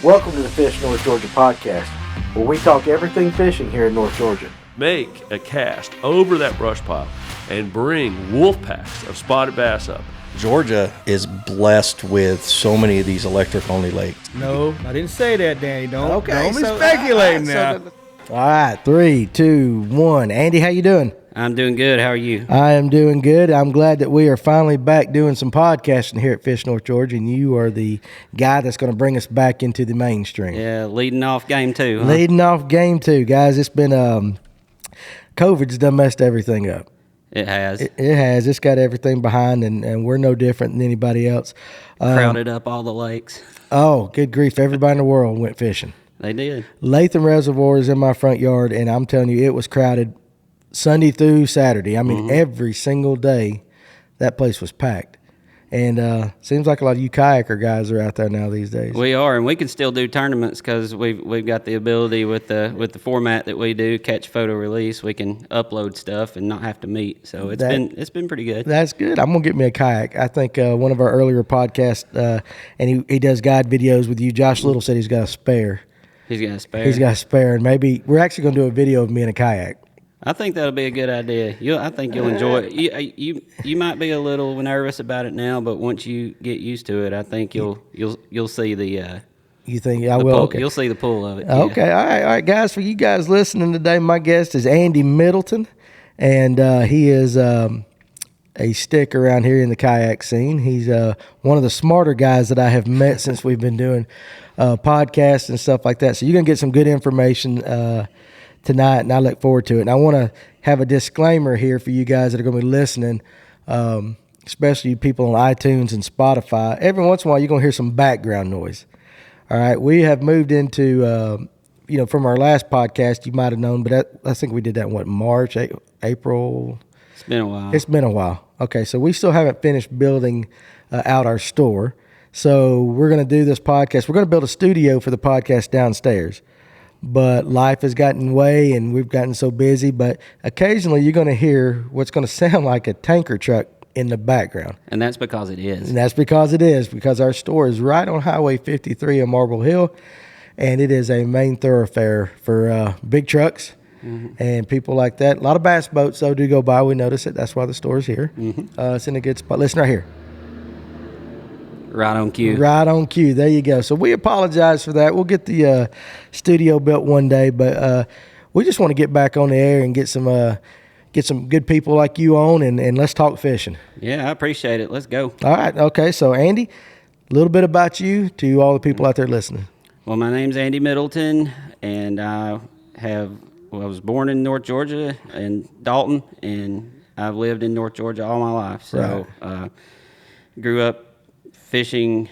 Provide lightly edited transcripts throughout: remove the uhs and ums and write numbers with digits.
Welcome to the Fish North Georgia podcast, where we talk everything fishing here in North Georgia. Make a cast over that brush pile and bring wolf packs of spotted bass up. Georgia is blessed with so many of these electric-only lakes. No, I didn't say that, Danny. Don't be so, speculating now. All right, 3, 2, 1. Andy, how you doing? I'm doing good. How are you? I am doing good. I'm glad that we are finally back doing some podcasting here at Fish North Georgia, and you are the guy that's going to bring us back into the mainstream. Yeah, leading off game two. Huh? Leading off game 2, guys. It's been COVID's done messed everything up. It has. It has. It's got everything behind, and we're no different than anybody else. Crowded up all the lakes. Oh, good grief. Everybody in the world went fishing. They did. Latham Reservoir is in my front yard, and I'm telling you, it was crowded Sunday through Saturday. I mean, every single day that place was packed. And seems like a lot of you kayaker guys are out there now these days. We are, and we can still do tournaments because we've got the ability with the format that we do, catch, photo, release. We can upload stuff and not have to meet. So it's been pretty good. That's good. I'm gonna get me a kayak. I think one of our earlier podcasts, and he does guide videos with you. Josh Little said he's got a spare. He's got a spare. He's got a spare, and maybe we're actually gonna do a video of me in a kayak. I think that'll be a good idea. I think you'll enjoy it. You might be a little nervous about it now, but once you get used to it, I think you'll see the. You think I will? Okay. You'll see the pull of it. Okay, yeah. all right, guys. For you guys listening today, my guest is Andy Middleton, and he is a stick around here in the kayak scene. He's one of the smarter guys that I have met since we've been doing podcasts and stuff like that. So you're gonna get some good information tonight, and I look forward to it. And I want to have a disclaimer here for you guys that are going to be listening, especially you people on iTunes and Spotify. Every once in a while, you're going to hear some background noise. All right, we have moved into, from our last podcast, you might have known, but I think we did that in March, April? It's been a while. It's been a while. Okay, so we still haven't finished building out our store. So we're going to do this podcast. We're going to build a studio for the podcast downstairs. But life has gotten in the way, and we've gotten so busy. But occasionally you're going to hear what's going to sound like a tanker truck in the background. And that's because it is. And that's because it is, because our store is right on Highway 53 in Marble Hill, and it is a main thoroughfare for big trucks and people like that. A lot of bass boats, though, do go by. We notice it. That's why the store's here. It's in a good spot. Listen right here. Right on cue. Right on cue. There you go. So we apologize for that. We'll get the studio built one day, but we just want to get back on the air and get some good people like you on, and let's talk fishing. Yeah, I appreciate it. Let's go. All right. Okay. So, Andy, a little bit about you to all the people out there listening. Well, my name's Andy Middleton, and I was born in North Georgia in Dalton, and I've lived in North Georgia all my life. So, grew up fishing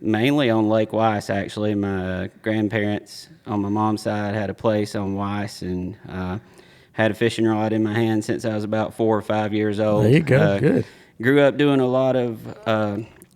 mainly on Lake Weiss, actually. My grandparents on my mom's side had a place on Weiss, and had a fishing rod in my hand since I was about 4 or 5 years old. There you go. Good. Grew up doing a lot of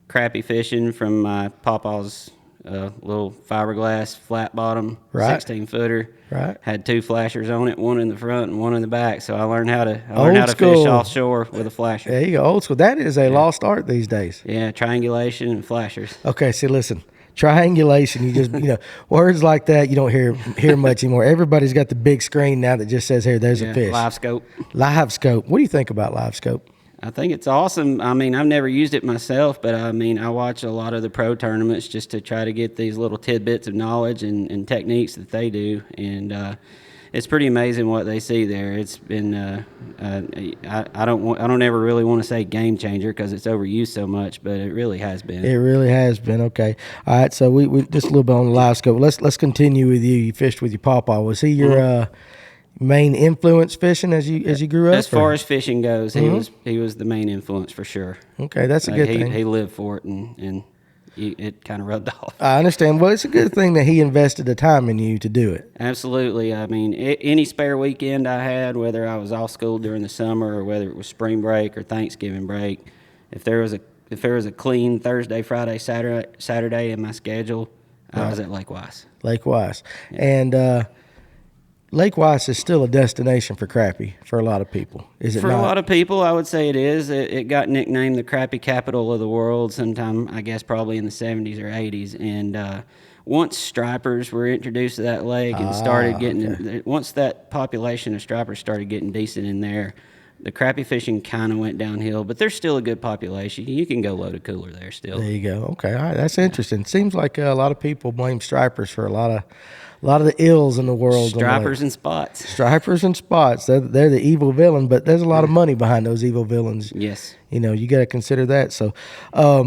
crappie fishing from my papa's little fiberglass flat bottom 16-footer. Right. Had 2 flashers on it, one in the front and one in the back. So I learned how to school. fish offshore with a flasher. There you go. Old school. That is a lost art these days. Yeah, triangulation and flashers. Okay, see, listen. Triangulation, you just, words like that you don't hear much anymore. Everybody's got the big screen now that just says, "Here, there's a fish." Live scope. Live scope. What do you think about live scope? I think it's awesome. I mean, I've never used it myself, but I watch a lot of the pro tournaments just to try to get these little tidbits of knowledge and techniques that they do, and it's pretty amazing what they see there. It's been I don't ever really want to say game changer because it's overused so much, but it really has been. It really has been. Okay, all right. So we just a little bit on the live scope. Let's continue with you. You fished with your papa. Was he your main influence fishing as you grew up? As far as fishing goes, he was the main influence for sure. Okay, that's a good thing. He lived for it, and it kind of rubbed off. I understand. Well, it's a good thing that he invested the time in you to do it. Absolutely. I mean, any spare weekend I had, whether I was off school during the summer or whether it was spring break or Thanksgiving break, if there was a clean Thursday, Friday, Saturday in my schedule, I was at Lake Weiss. Lake Weiss, and Lake Weiss is still a destination for crappie for a lot of people. Is it For not? a lot of people, I would say it is. It got nicknamed the crappie capital of the world sometime, I guess, probably in the 70s or 80s. And once stripers were introduced to that lake and started getting, once that population of stripers started getting decent in there, the crappie fishing kind of went downhill. But there's still a good population. You can go load a cooler there still. There you go. Okay, all right, that's interesting. Seems like a lot of people blame stripers for a lot of the ills in the world. Stripers and spots. Stripers and spots. They're the evil villain, but there's a lot of money behind those evil villains. Yes. You know, you got to consider that. So, I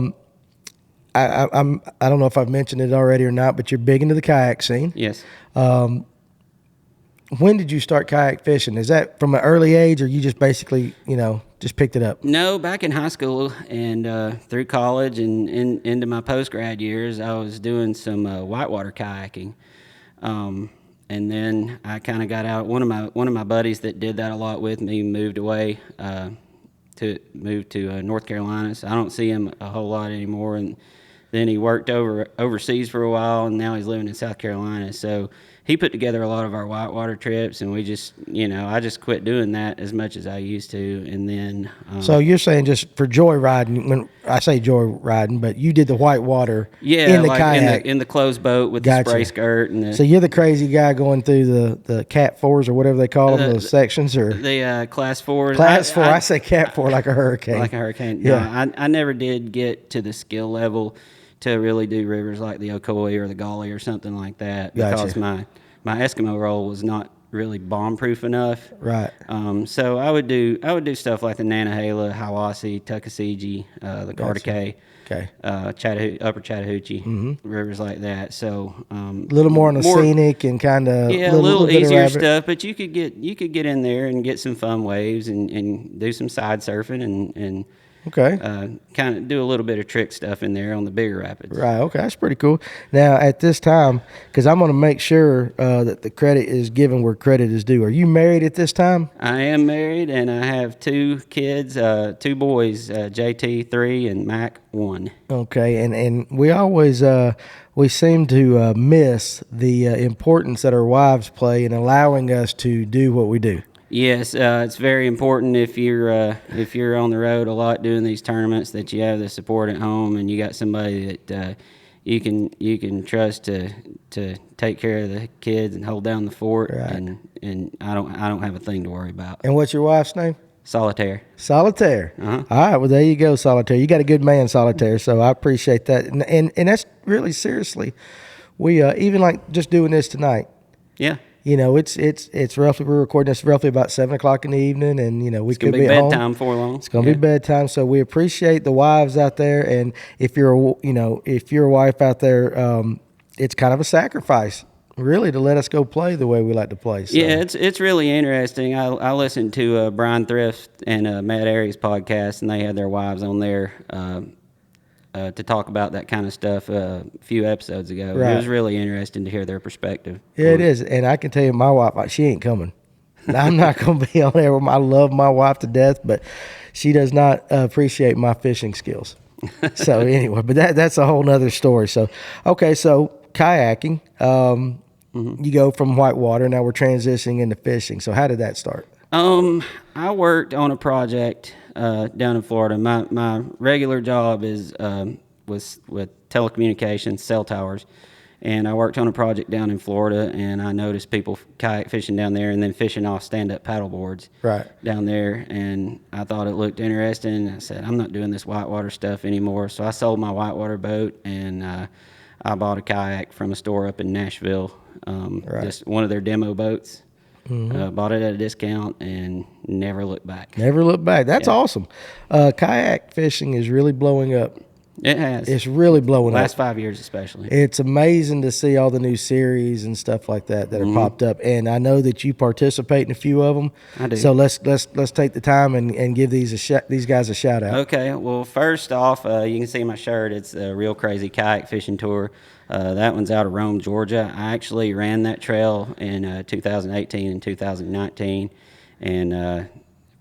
don't know if I've mentioned it already or not, but you're big into the kayak scene. Yes. When did you start kayak fishing? Is that from an early age, or you just basically, just picked it up? No, back in high school and through college and into my post-grad years, I was doing some whitewater kayaking. And then I kind of got out. One of my buddies that did that a lot with me moved away to North Carolina, so I don't see him a whole lot anymore. And then he worked overseas for a while, and now he's living in South Carolina. So he put together a lot of our whitewater trips, and we just, I just quit doing that as much as I used to. And then so you're saying just for joy riding? When I say joy riding, but you did the whitewater in the like kayak in the closed boat with the spray skirt and so you're the crazy guy going through the Cat 4s or whatever they call them, those sections, or the class 4s. Class 4. I say Cat 4 like a hurricane. Like a hurricane. Yeah. No, I never did get to the skill level to really do rivers like the Ocoee or the Gauley or something like that, because Gotcha. my Eskimo roll was not really bomb proof enough. Right. So I would do stuff like the Nantahala, Hiwassee, Tuckasegee, the Cartacay, Okay. Upper Chattahoochee, rivers like that. So A little more on the scenic and kind of a little easier stuff, but you could get in there and get some fun waves and do some side surfing and Okay. kind of do a little bit of trick stuff in there on the bigger rapids. Right. Okay. That's pretty cool. Now, at this time, because I'm going to make sure that the credit is given where credit is due. Are you married at this time? I am married, and I have 2 kids, 2 boys, JT 3 and Mac 1. Okay. And we always we seem to miss the importance that our wives play in allowing us to do what we do. Yes, it's very important if you're on the road a lot doing these tournaments that you have the support at home and you got somebody that you can trust to take care of the kids and hold down the fort. Right. And I don't have a thing to worry about. And what's your wife's name? Solitaire. Solitaire. Uh-huh. All right. Well, there you go, Solitaire. You got a good man, Solitaire. So I appreciate that. And that's really seriously, we even like just doing this tonight. Yeah. It's roughly, we're recording this roughly about 7:00 in the evening, and we It's could gonna be at home. bedtime for long. It's gonna be bedtime, so we appreciate the wives out there. And if you're a wife out there, it's kind of a sacrifice, really, to let us go play the way we like to play. So. Yeah, it's really interesting. I listened to Brian Thrift and Matt Aries podcast, and they had their wives on there to talk about that kind of stuff a few episodes ago. Right. It was really interesting to hear their perspective. Yeah, it is. And I can tell you, my wife, she ain't coming. I'm not going to be on there. I love my wife to death, but she does not appreciate my fishing skills. So anyway, but that's a whole nother story. So, okay, so kayaking, you go from whitewater. Now we're transitioning into fishing. So how did that start? I worked on a project down in Florida. My regular job was with telecommunications, cell towers, and I worked on a project down in Florida, and I noticed people kayak fishing down there and then fishing off stand-up paddle boards down there, and I thought it looked interesting. I said, I'm not doing this whitewater stuff anymore, so I sold my whitewater boat, and I bought a kayak from a store up in Nashville, just one of their demo boats. Bought it at a discount and never looked back. Never looked back. That's awesome. Kayak fishing is really blowing up. It has. It's really blowing up. Last 5 years especially. It's amazing to see all the new series and stuff like that have popped up. And I know that you participate in a few of them. I do. So let's take the time and give these guys a shout out. Okay. Well, first off, you can see my shirt. It's a Real Crazy Kayak Fishing Tour. That one's out of Rome, Georgia. I actually ran that trail in 2018 and 2019, and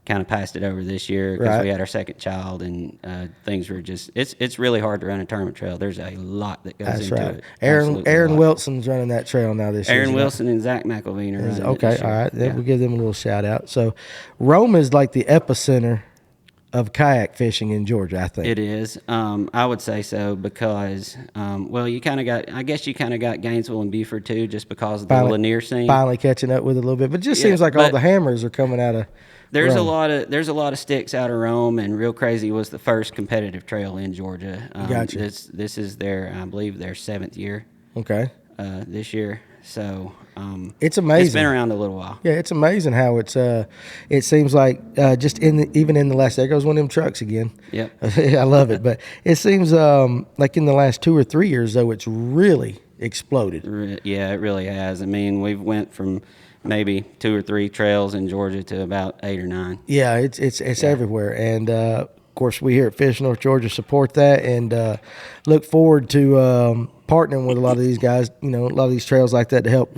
kind of passed it over this year because Right. we had our second child, and things were just it's really hard to run a tournament trail. There's a lot that goes That's into right. it. Aaron Absolutely a Aaron lot. Wilson's running that trail now this year. Aaron isn't it? Wilson and Zach McElveen are running it Okay, this year. all right. Then Yeah. we'll give them a little shout out. So, Rome is like the epicenter of kayak fishing in Georgia, I think. It is. I would say so because, well, you kind of got. I guess you kind of got Gainesville and Beaufort too, just because of the Lanier scene. Finally catching up with it a little bit, but it just Yeah, seems like all but the hammers are coming out of. There's Rome. a lot of sticks out of Rome, and Real Crazy was the first competitive trail in Georgia. Gotcha. This is their, I believe, their 7th year Okay. this year. So It's amazing. It's been around a little while. Yeah, it's amazing how it's. It seems like just even in the last. There goes one of them trucks again. Yep. I love it, but it seems like in the last 2 or 3 years though, it's really exploded. Yeah, it really has. I mean, we've went from maybe 2 or 3 trails in Georgia to about 8 or 9. Yeah, it's everywhere, and of course we here at Fish North Georgia support that, and look forward to partnering with a lot of these guys. A lot of these trails like that to help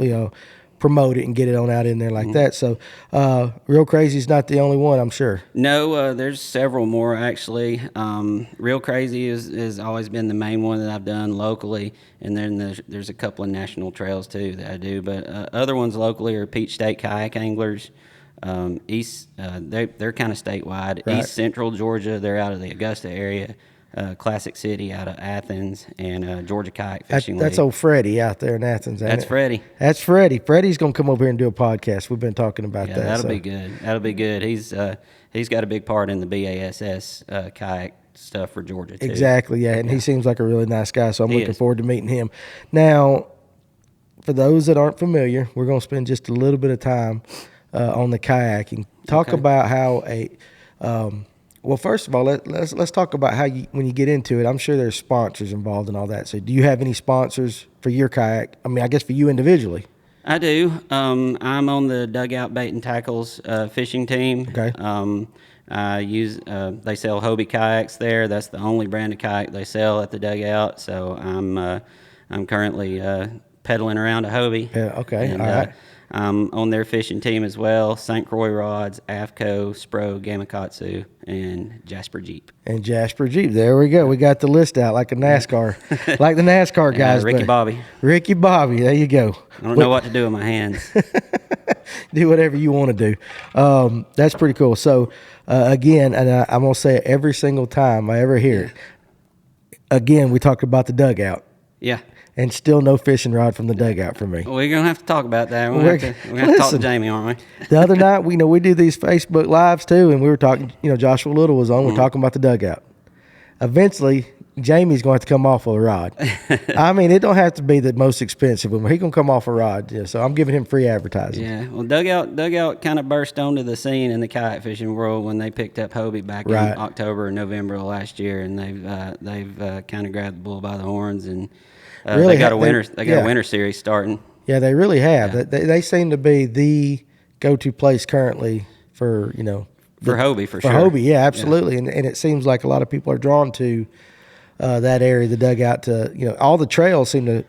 promote it and get it on out in there like that. So, Real Crazy's not the only one, I'm sure. No, there's several more actually. Real Crazy has always been the main one that I've done locally, and then there's a couple of national trails too that I do. But other ones locally are Peach State Kayak Anglers. East, they're kind of statewide. Right. East Central Georgia, they're out of the Augusta area. Classic City out of Athens, and Georgia Kayak Fishing That's League. old Freddie out there in Athens. Ain't That's it? Freddie. That's Freddie. Freddie's gonna come over here and do a podcast. We've been talking about Yeah, that. that'll so. be good. That'll be good. He's got a big part in the BASS kayak stuff for Georgia too. Exactly, yeah, and he seems like a really nice guy, so I'm He looking is. forward to meeting him. Now, for those that aren't familiar, we're going to spend just a little bit of time on the kayaking. Talk Okay. about how well, first of all, let's talk about how when you get into it. I'm sure there's sponsors involved in all that. So, do you have any sponsors for your kayak? I mean, I guess for you individually. I do. I'm on the Dugout Bait and Tackles fishing team. Okay. I use they sell Hobie kayaks there. That's the only brand of kayak they sell at the Dugout. So I'm currently pedaling around a Hobie. Yeah, okay, And, all right. I'm on their fishing team as well. St. Croix rods, AFCO, Spro, Gamakatsu, and Jasper Jeep. And Jasper Jeep. There we go. We got the list out like a NASCAR, like the NASCAR guys. Ricky but- Bobby. Ricky Bobby. There you go. I don't know what to do with my hands. Do whatever you want to do. That's pretty cool. So, again, and I'm going to say it every single time I ever hear it. Again, we talked about the dugout, Yeah. and still no fishing rod from the dugout for me. We're going to have to talk about that. We're going to have to talk to Listen. Jamie, aren't we? The other night, we do these Facebook Lives too, and we were talking, Joshua Little was on, we're talking about the dugout. Eventually, Jamie's going to have to come off of a rod. I mean, it don't have to be the most expensive one. He's going to come off a rod. Yeah, so I'm giving him free advertising. Yeah, well, Dugout kind of burst onto the scene in the kayak fishing world when they picked up Hobie back Right. in October or November of last year, and they've kind of grabbed the bull by the horns, and Really, they got a winter yeah. a winter series starting. Yeah, they really have. They seem to be the go-to place currently for, For Hobie, for sure. Hobie, yeah, absolutely. And it seems like a lot of people are drawn to that area, the dugout, to, all the trails seem to,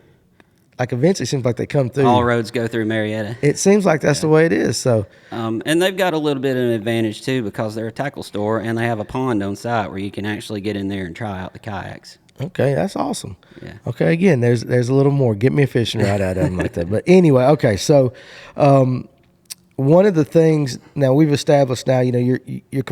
like eventually seems like they come through. All roads go through Marietta. It seems like that's the way it is. So, And they've got a little bit of an advantage, too, because they're a tackle store, and they have a pond on site where you can actually get in there and try out the kayaks. okay, that's awesome. Yeah. Okay, again, there's a little more. Get me a fishing rod out of them like that. But anyway, okay, so one of the things now we've established now, you do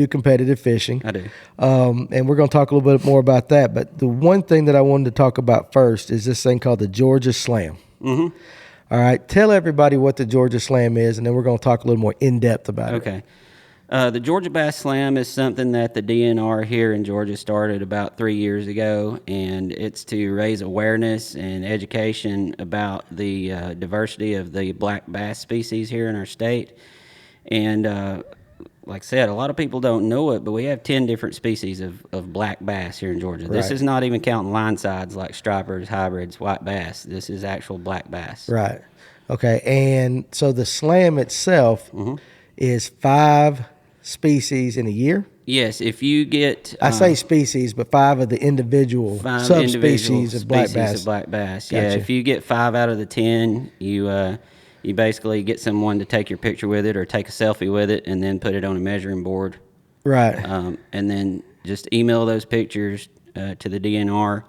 competitive fishing. I do. And we're going to talk a little bit more about that. But the one thing that I wanted to talk about first is this thing called the Georgia Slam. Mm-hmm. All right, tell everybody what the Georgia Slam is, and then we're going to talk a little more in depth about it. Okay. The Georgia Bass Slam is something that the DNR here in Georgia started about 3 years ago, and it's to raise awareness and education about the diversity of the black bass species here in our state. And like I said, a lot of people don't know it, but we have 10 different species of black bass here in Georgia. This Right. is not even counting line sides like stripers, hybrids, white bass. This is actual black bass. Right. Okay, and so the slam itself is 5 species in a year. Yes, if you get... I say species, but 5 of the individual subspecies of black bass. Yeah, Gotcha. if you get 5 out of the 10, you You basically get someone to take your picture with it or take a selfie with it and then put it on a measuring board. Right. And then just email those pictures to the DNR.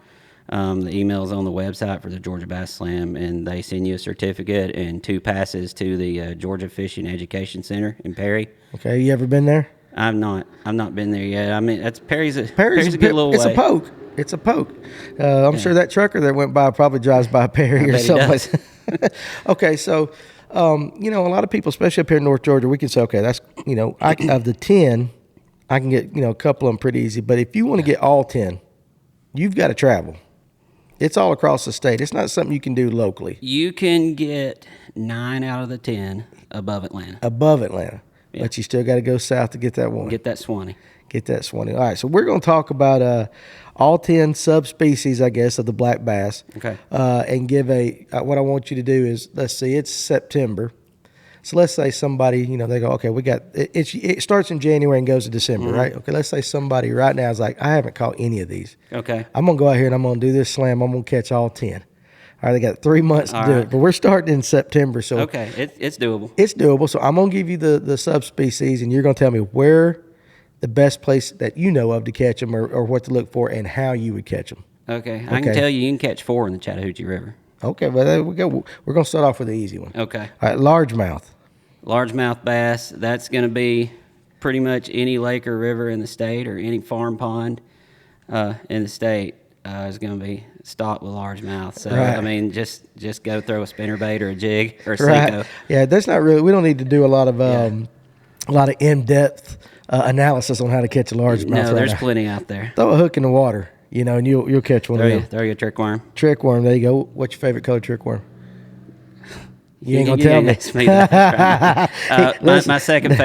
The email's on the website for the Georgia Bass Slam, and they send you a certificate and 2 passes to the Georgia Fishing Education Center in Perry. Okay, you ever been there? I've not been there yet. I mean, Perry's a good little way. It's a poke. It's a poke. I'm sure that trucker that went by probably drives by Perry or something. Okay, so a lot of people, especially up here in North Georgia, we can say, okay, that's of the 10, I can get a couple of them pretty easy. But if you want to get all 10, you've got to travel. It's all across the state. It's not something you can do locally. You can get 9 out of the 10 above Atlanta. Above Atlanta. Yeah. But you still got to go south to get that one. Get that Sewanee. Get that Sewanee. All right, so we're going to talk about all 10 subspecies, I guess, of the black bass. Okay. And give what I want you to do is, let's see, it's September. So let's say somebody, they go, okay, we got, it starts in January and goes to December, right? Okay, let's say somebody right now is like, I haven't caught any of these. Okay. I'm going to go out here and I'm going to do this slam. I'm going to catch all 10. All right, they got 3 months to do right. it. But we're starting in September. So Okay, it's doable. It's doable. So I'm going to give you the subspecies, and you're going to tell me where the best place that you know of to catch them or what to look for and how you would catch them. Okay, I can tell you can catch 4 in the Chattahoochee River. Okay, well, there we go. We're going to start off with the easy one. Okay. All right, largemouth. Largemouth bass, that's going to be pretty much any lake or river in the state or any farm pond in the state is going to be stocked with largemouth. So, Right. I mean, just go throw a spinnerbait or a jig or a Right. Senko. Yeah, that's not really, we don't need to do a lot of in-depth analysis on how to catch a largemouth. No, there's now. plenty out there. Throw a hook in the water, and you'll catch one of them. Throw you a trick worm. Trick worm, there you go. What's your favorite color trick worm? You ain't gonna You tell me. ask me that. My second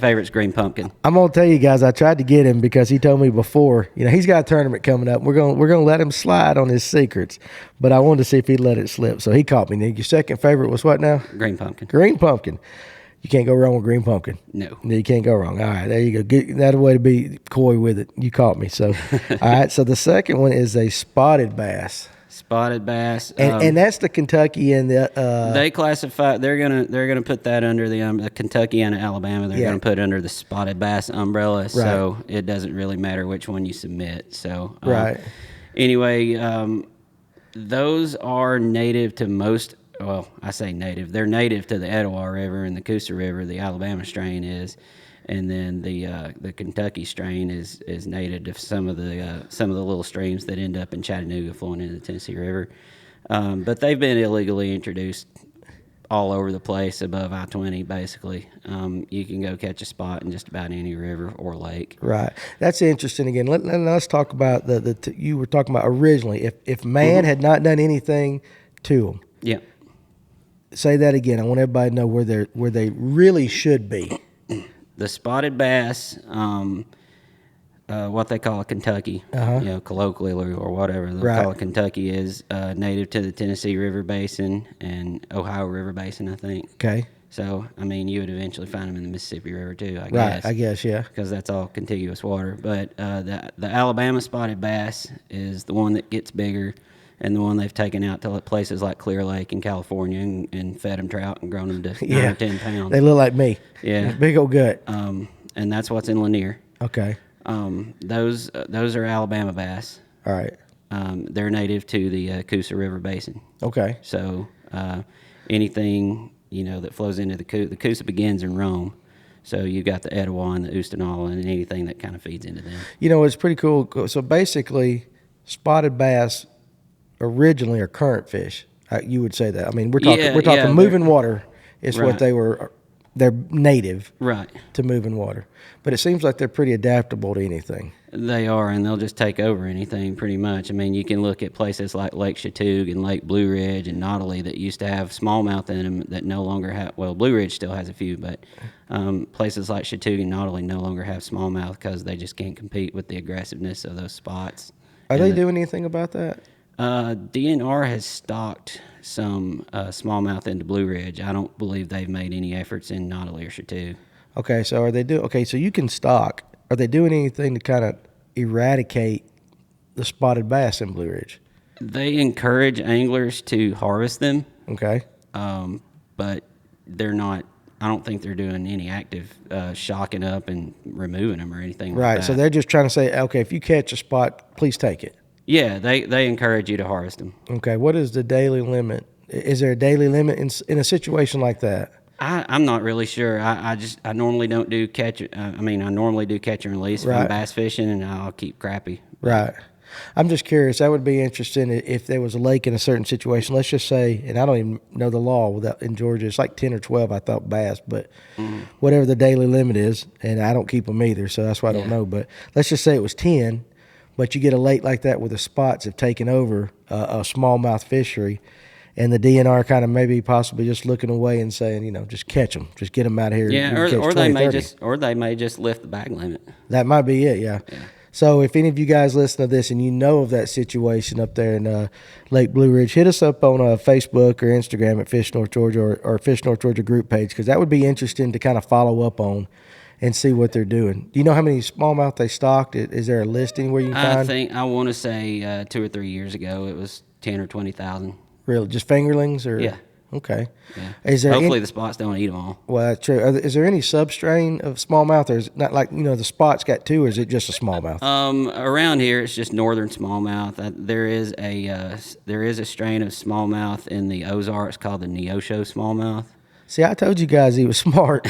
favorite's green pumpkin. I'm gonna tell you guys, I tried to get him because he told me before, he's got a tournament coming up. We're gonna let him slide on his secrets, but I wanted to see if he'd let it slip. So he caught me. Now, your second favorite was what now? Green pumpkin. Green pumpkin. You can't go wrong with green pumpkin. No. You can't go wrong. All right, there you go. That's a way to be coy with it. You caught me. So, all right. So the second one is a spotted bass. Spotted bass, and that's the Kentucky and the. They classify. They're gonna put that under the Kentucky and Alabama. They're gonna put under the spotted bass umbrella. So it doesn't really matter which one you submit. So Right. Anyway, those are native to most. Well, I say native. They're native to the Etowah River and the Coosa River. The Alabama strain is. And then the Kentucky strain is native to some of the little streams that end up in Chattanooga flowing into the Tennessee River, but they've been illegally introduced all over the place above I-20. Basically, you can go catch a spot in just about any river or lake. Right, that's interesting. Again, let's talk about you were talking about originally. If man had not done anything to them, Yeah. Say that again. I want everybody to know where they really should be. The spotted bass, what they call a Kentucky, colloquially or whatever they call it Kentucky, is native to the Tennessee River Basin and Ohio River Basin, I think. Okay. So, I mean, you would eventually find them in the Mississippi River too, I guess. Right, I guess, yeah. Because that's all contiguous water. But the Alabama spotted bass is the one that gets bigger and the one they've taken out to places like Clear Lake in California and fed them trout and grown them to 9 or 10 pounds. They look like me. Yeah. Big old gut. And that's what's in Lanier. Okay. Those are Alabama bass. All right. They're native to the Coosa River Basin. Okay. So anything that flows into the Coosa begins in Rome. So you've got the Etowah and the Oostanaula and anything that kind of feeds into them. It's pretty cool. So basically, spotted bass originally are current fish. You would say that. I mean, we're talking moving water is what they were. They're native to moving water. But it seems like they're pretty adaptable to anything. They are, and they'll just take over anything pretty much. I mean, you can look at places like Lake Chattahoochee and Lake Blue Ridge and Nautilus that used to have smallmouth in them that no longer have. Well, Blue Ridge still has a few, but places like Chattahoochee and Nautilus no longer have smallmouth because they just can't compete with the aggressiveness of those spots. Are they doing anything about that? DNR has stocked some smallmouth into Blue Ridge. I don't believe they've made any efforts in Nautilus or Chattahoochee. Okay, so so you can stock. Are they doing anything to kind of eradicate the spotted bass in Blue Ridge? They encourage anglers to harvest them. Okay. but they're not. I don't think they're doing any active shocking up and removing them or anything Right. like that. So they're just trying to say, okay, if you catch a spot, please take it. Yeah, they encourage you to harvest them. Okay. What is the daily limit? Is there a daily limit in a situation like that? I'm not really sure. I normally don't do catch. I normally do catch and release if Right. I'm bass fishing, and I'll keep crappie. Right. I'm just curious. That would be interesting if there was a lake in a certain situation. Let's just say, and I don't even know the law without in Georgia. It's like 10 or 12, I thought, bass, but whatever the daily limit is, and I don't keep them either, so that's why I don't know. But let's just say it was 10, but you get a lake like that where the spots have taken over a smallmouth fishery, and the DNR kind of maybe possibly just looking away and saying, just catch them, just get them out of here. Yeah, You can catch or they 20, may 30. they may just lift the bag limit. That might be it, yeah. So if any of you guys listen to this and you know of that situation up there in Lake Blue Ridge, hit us up on Facebook or Instagram at Fish North Georgia or Fish North Georgia group page, because that would be interesting to kind of follow up on and see what they're doing. Do you know how many smallmouth they stocked? Is there a listing where you can find? I want to say 2 or 3 years ago it was 10 or 20,000. Really, just fingerlings or? Yeah. Okay. Yeah. Is there Hopefully the spots don't eat them all. Well, that's true. Is there any substrain of smallmouth, or is it not like the spot's got two, or is it just a smallmouth? Around here it's just northern smallmouth. There is a strain of smallmouth in the Ozarks called the Neosho smallmouth. See, I told you guys he was smart.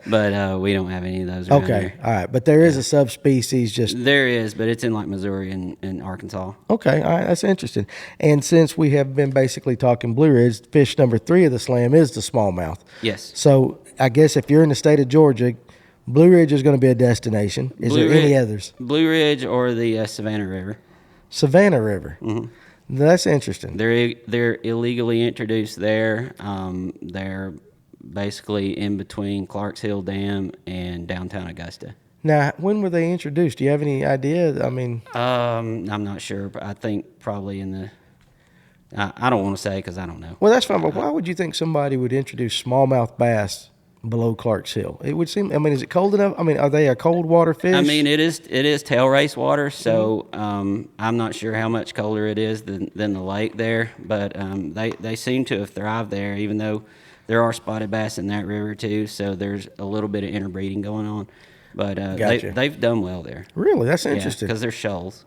But we don't have any of those around Okay, here. all right. But there is a subspecies just... There is, but it's in like Missouri and Arkansas. Okay, all right. That's interesting. And since we have been basically talking Blue Ridge, fish number 3 of the slam is the smallmouth. Yes. So I guess if you're in the state of Georgia, Blue Ridge is going to be a destination. Is there any others? Blue Ridge or the Savannah River. Savannah River. Mm-hmm. That's interesting. They're illegally introduced there. They're basically in between Clarks Hill Dam and downtown Augusta. Now, when were they introduced? Do you have any idea? I mean, I'm not sure, but I think probably in the. I don't want to say because I don't know. well, that's fine. But why would you think somebody would introduce smallmouth bass below Clarks Hill? It would seem. I mean, is it cold enough? I mean, are they a cold water fish? I mean, it is tail race water, so I'm not sure how much colder it is than the lake there, but they seem to have thrived there, even though there are spotted bass in that river too. So there's a little bit of interbreeding going on, but Gotcha. they've done well there. Really, that's interesting. Because they're shoals.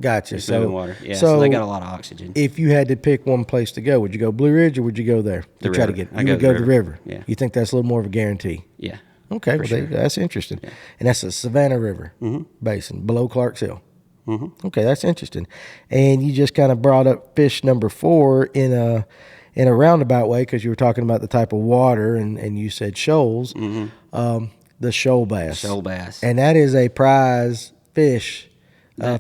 Gotcha. There's So, moving water. Yeah, so they got a lot of oxygen. If you had to pick one place to go, would you go Blue Ridge or would you go there to try to river. get? I You go would to go the to the river. Yeah. You think that's a little more of a guarantee? Yeah. Okay, well, sure. that's interesting. And that's the Savannah River Basin below Clarks Hill. Mm-hmm. Okay, that's interesting. And you just kind of brought up fish number 4 in a roundabout way because you were talking about the type of water, and you said shoals. The shoal bass. Shoal bass. And that is a prize fish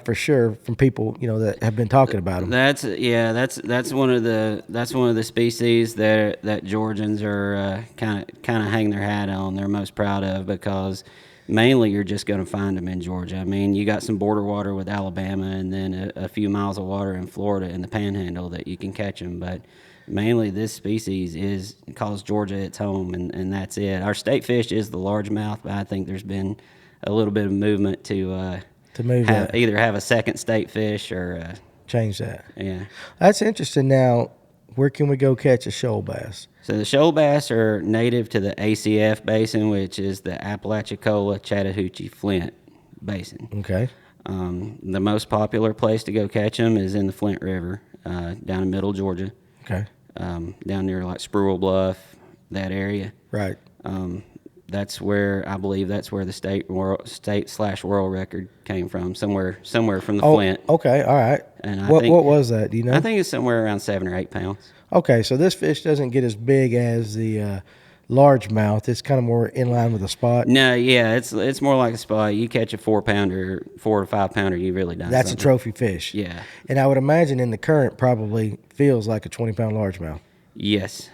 for sure from people that have been talking about them. That's one of the species that Georgians are kind of hang their hat on. They're most proud of because mainly you're just going to find them in Georgia. I mean, you got some border water with Alabama and then a few miles of water in Florida in the Panhandle that you can catch them, but mainly this species calls Georgia its home, and that's it. Our state fish is the largemouth, but I think there's been a little bit of movement to move that. either have a second state fish or Change that. yeah. That's interesting. Now, where can we go catch a shoal bass? So the shoal bass are native to the ACF basin, which is the Apalachicola Chattahoochee Flint Basin. Okay. The most popular place to go catch them is in the Flint River, down in Middle Georgia. Okay. Down near like Spruill Bluff, that area. Right. That's where I believe the state/world record came from. Somewhere from the Flint. Okay. All right. And what was that? Do you know? I think it's somewhere around 7 or 8 pounds. Okay, so this fish doesn't get as big as the largemouth. It's kind of more in line with the spot. No, yeah, it's more like a spot. You catch a 4 to 5 pounder, you really done That's something. a trophy fish. Yeah. And I would imagine in the current probably feels like a 20-pound largemouth. Yes.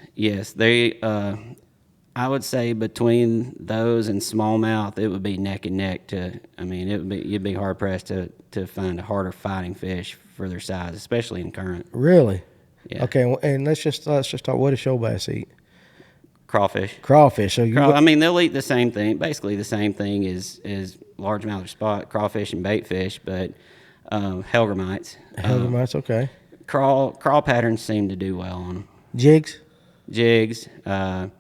They, I would say between those and smallmouth, it would be neck and neck. You'd be hard pressed to find a harder fighting fish for their size, especially in current. Really? Yeah. Okay, and let's just talk. What does shoal bass eat? Crawfish. Crawfish. So they'll eat the same thing, basically the same thing as largemouth or spot crawfish and baitfish, but hellgrammites. Hellgrammites. Okay. Crawl patterns seem to do well on them. Jigs. jigs, crawl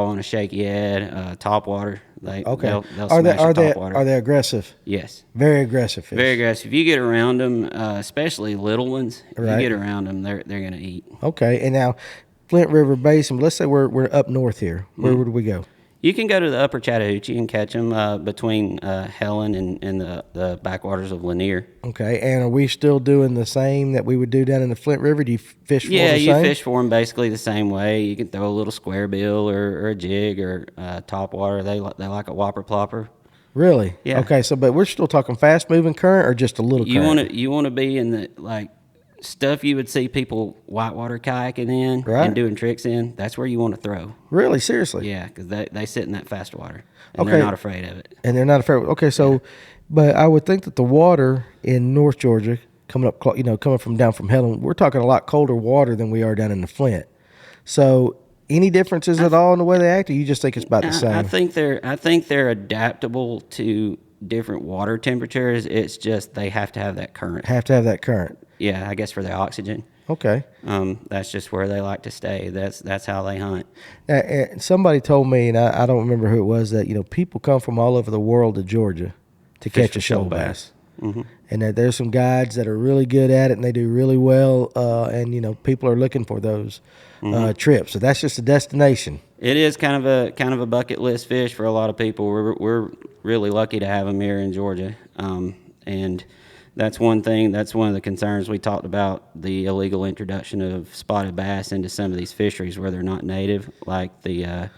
on a shaky head, top water. They'll smash a top water. Are they aggressive? Yes. Very aggressive fish. Very aggressive. If you get around them, especially little ones, if Right. you get around them, they're going to eat. Okay, and now Flint River Basin. Let's say we're up north here. Where would we go? You can go to the upper Chattahoochee and catch them between Helen and the backwaters of Lanier. Okay, and are we still doing the same that we would do down in the Flint River? Do you fish for them the Yeah, same? you fish for them basically the same way. You can throw a little square bill or a jig or top water. They like a whopper plopper. Really? Yeah. Okay, but we're still talking fast moving current or just a little current? You want to be in the stuff you would see people whitewater kayaking in Right. and doing tricks in. That's where you want to throw. Really? Seriously? Yeah, because they sit in that fast water and Okay. they're not afraid of it. And they're not afraid. Okay, so, but I would think that the water in North Georgia, coming from down from Helen, we're talking a lot colder water than we are down in the Flint. So, any differences at all in the way they act, or you just think it's about the same? I think they're adaptable to different water temperatures. It's just they have to have that current. Have to have that current. Yeah, I guess for their oxygen. Okay. That's just where they like to stay. That's how they hunt. And somebody told me, and I don't remember who it was, that people come from all over the world to Georgia to catch a shoal bass. Mm-hmm. And that there's some guides that are really good at it and they do really well. And people are looking for those trips. So that's just a destination. It is kind of a bucket list fish for a lot of people. We're really lucky to have them here in Georgia, and that's one thing. That's one of the concerns we talked about: the illegal introduction of spotted bass into some of these fisheries where they're not native, like the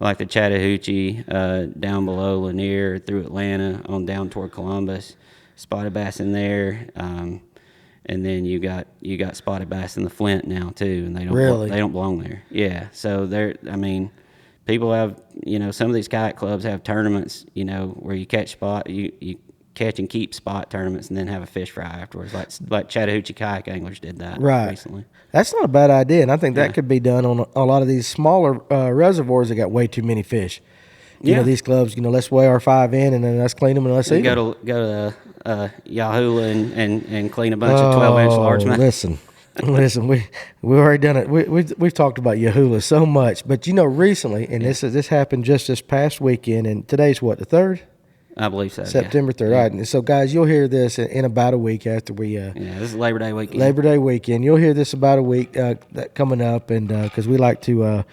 Chattahoochee down below Lanier through Atlanta on down toward Columbus. Spotted bass in there, and then you got spotted bass in the Flint now too, and they don't belong there. Yeah, so people have some of these kayak clubs have tournaments where you catch you catch and keep spot tournaments and then have a fish fry afterwards, like Chattahoochee kayak anglers did that recently. That's not a bad idea, and I think that could be done on a lot of these smaller reservoirs that got way too many fish. These clubs, let's weigh our 5 in and then let's clean them and let's eat them. Go to Yahoo and clean a bunch of 12-inch largemouth. Listen, we've already done it. We've talked about Yahulah so much, but recently, and this happened just this past weekend, and today's what, the 3rd? I believe so. September 3rd. Right. And so, guys, you'll hear this in about a week after we. This is Labor Day weekend. Labor Day weekend. You'll hear this about a week that coming up, and because we like to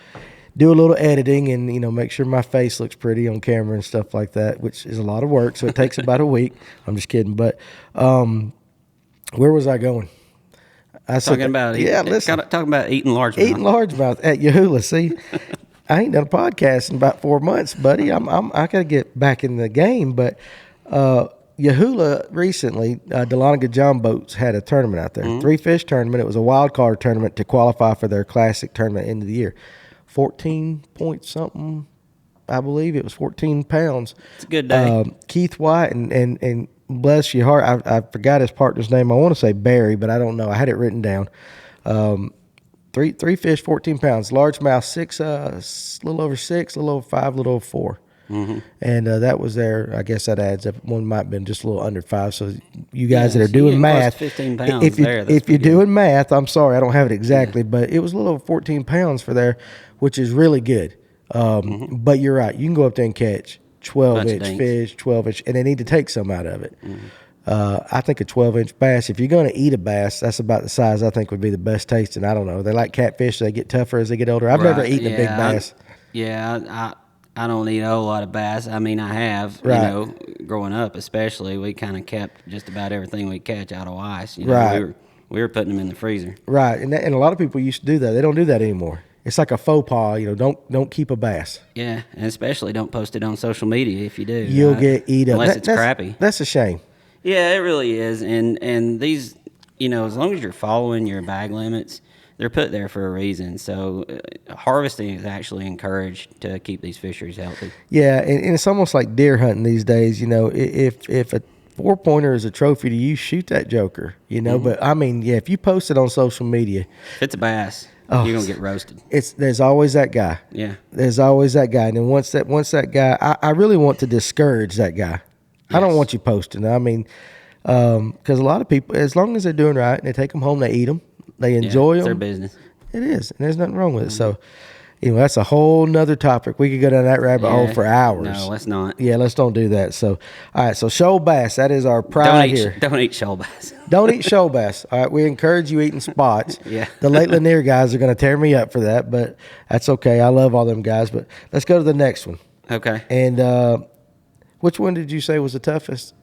do a little editing and make sure my face looks pretty on camera and stuff like that, which is a lot of work. So it takes about a week. I'm just kidding, but where was I going? Talking about eating largemouth. Eating largemouth at Yahulah. See. I ain't done a podcast in about 4 months, buddy. I gotta get back in the game. But Yahulah recently, Dahlonega John Boats had a tournament out there, 3-fish tournament. It was a wild card tournament to qualify for their classic tournament end of the year. 14 point something, I believe it was 14 pounds. It's a good day. Keith White and bless your heart, I forgot his partner's name. I want to say Barry, but I don't know. I had it written down. Three fish, 14 pounds. Largemouth, 6, a little over 6, a little over 5, a little over 4. Mm-hmm. And that was there. I guess that adds up. One might have been just a little under 5. So you guys that are doing math, 15 pounds if you're doing math, I'm sorry, I don't have it exactly, but it was a little over 14 pounds for there, which is really good. But you're right. You can go up there and catch 12-inch fish, 12-inch, and they need to take some out of it. Mm-hmm. I think a 12-inch bass, if you're going to eat a bass, that's about the size I think would be the best tasting. I don't know. They like catfish. They get tougher as they get older. I've never eaten a big bass. I don't eat a whole lot of bass. I mean, I have, growing up especially. We kind of kept just about everything we catch out of ice. We were putting them in the freezer. Right, and a lot of people used to do that. They don't do that anymore. It's like a faux pas, don't keep a bass. Yeah, and especially don't post it on social media if you do. You'll get eat up. Unless it's crappy. That's a shame. Yeah, it really is. And these, as long as you're following your bag limits, they're put there for a reason. So harvesting is actually encouraged to keep these fisheries healthy. Yeah, and it's almost like deer hunting these days. If a 4-pointer is a trophy to you, shoot that joker. But I mean, if you post it on social media, if it's a bass, you're gonna get roasted. There's always that guy. Yeah, there's always that guy, and then once that guy, I really want to discourage that guy. Yes. I don't want you posting. I mean, because a lot of people, as long as they're doing right, and they take them home, they eat them, they enjoy them. It's their business. It is, and there's nothing wrong with it. So, that's a whole nother topic. We could go down that rabbit hole for hours. No, let's not. Yeah, let's don't do that. So, all right. So, shoal bass, that is our pride here. Don't eat shoal bass. Don't eat shoal bass. All right, we encourage you eating spots. Yeah. The Lake Lanier guys are going to tear me up for that, but that's okay. I love all them guys. But let's go to the next one. Okay. And which one did you say was the toughest?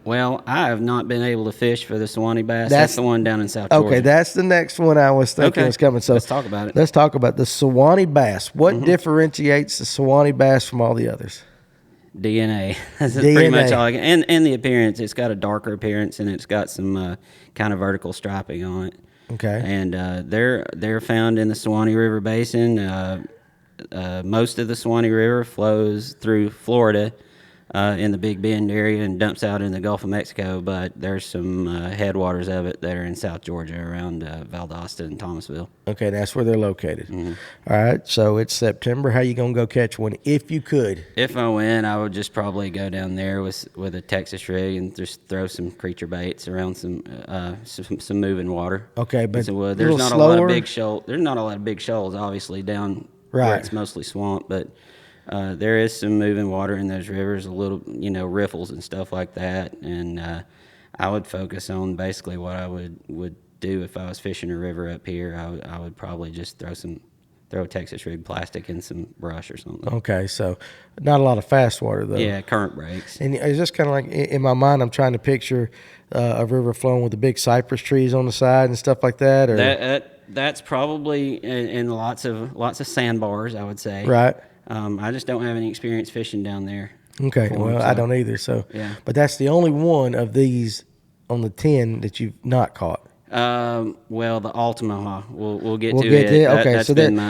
Well, I have not been able to fish for the Sewanee Bass. That's the one down in South Georgia. Okay, that's the next one I was thinking was coming. So let's talk about it. Let's talk about the Sewanee Bass. What differentiates the Sewanee Bass from all the others? DNA. That's pretty much all. And the appearance. It's got a darker appearance, and it's got some kind of vertical striping on it. Okay. And they're found in the Sewanee River Basin. Most of the Sewanee River flows through Florida. In the Big Bend area and dumps out in the Gulf of Mexico, but there's some headwaters of it that are in South Georgia around Valdosta and Thomasville. Okay, that's where they're located. All right, so it's September. How you gonna go catch one if you could? If I went, I would just probably go down there with a Texas rig and just throw some creature baits around some moving water. Okay, but there's not a lot of big shoals. There's not a lot of big shoals, obviously, down where it's mostly swamp, but. There is some moving water in those rivers, a little, riffles and stuff like that. And I would focus on basically what I would do if I was fishing a river up here. I would probably just throw a Texas rig plastic in some brush or something. Okay, so not a lot of fast water though. Yeah, current breaks. And it's just kind of like in my mind, I'm trying to picture a river flowing with the big cypress trees on the side and stuff like that. Or that's probably in lots of sandbars, I would say. Right. I just don't have any experience fishing down there. Okay, I don't either. So, yeah. But that's the only one of these on the 10 that you've not caught. Well, the Ultima, we'll get to it. Okay,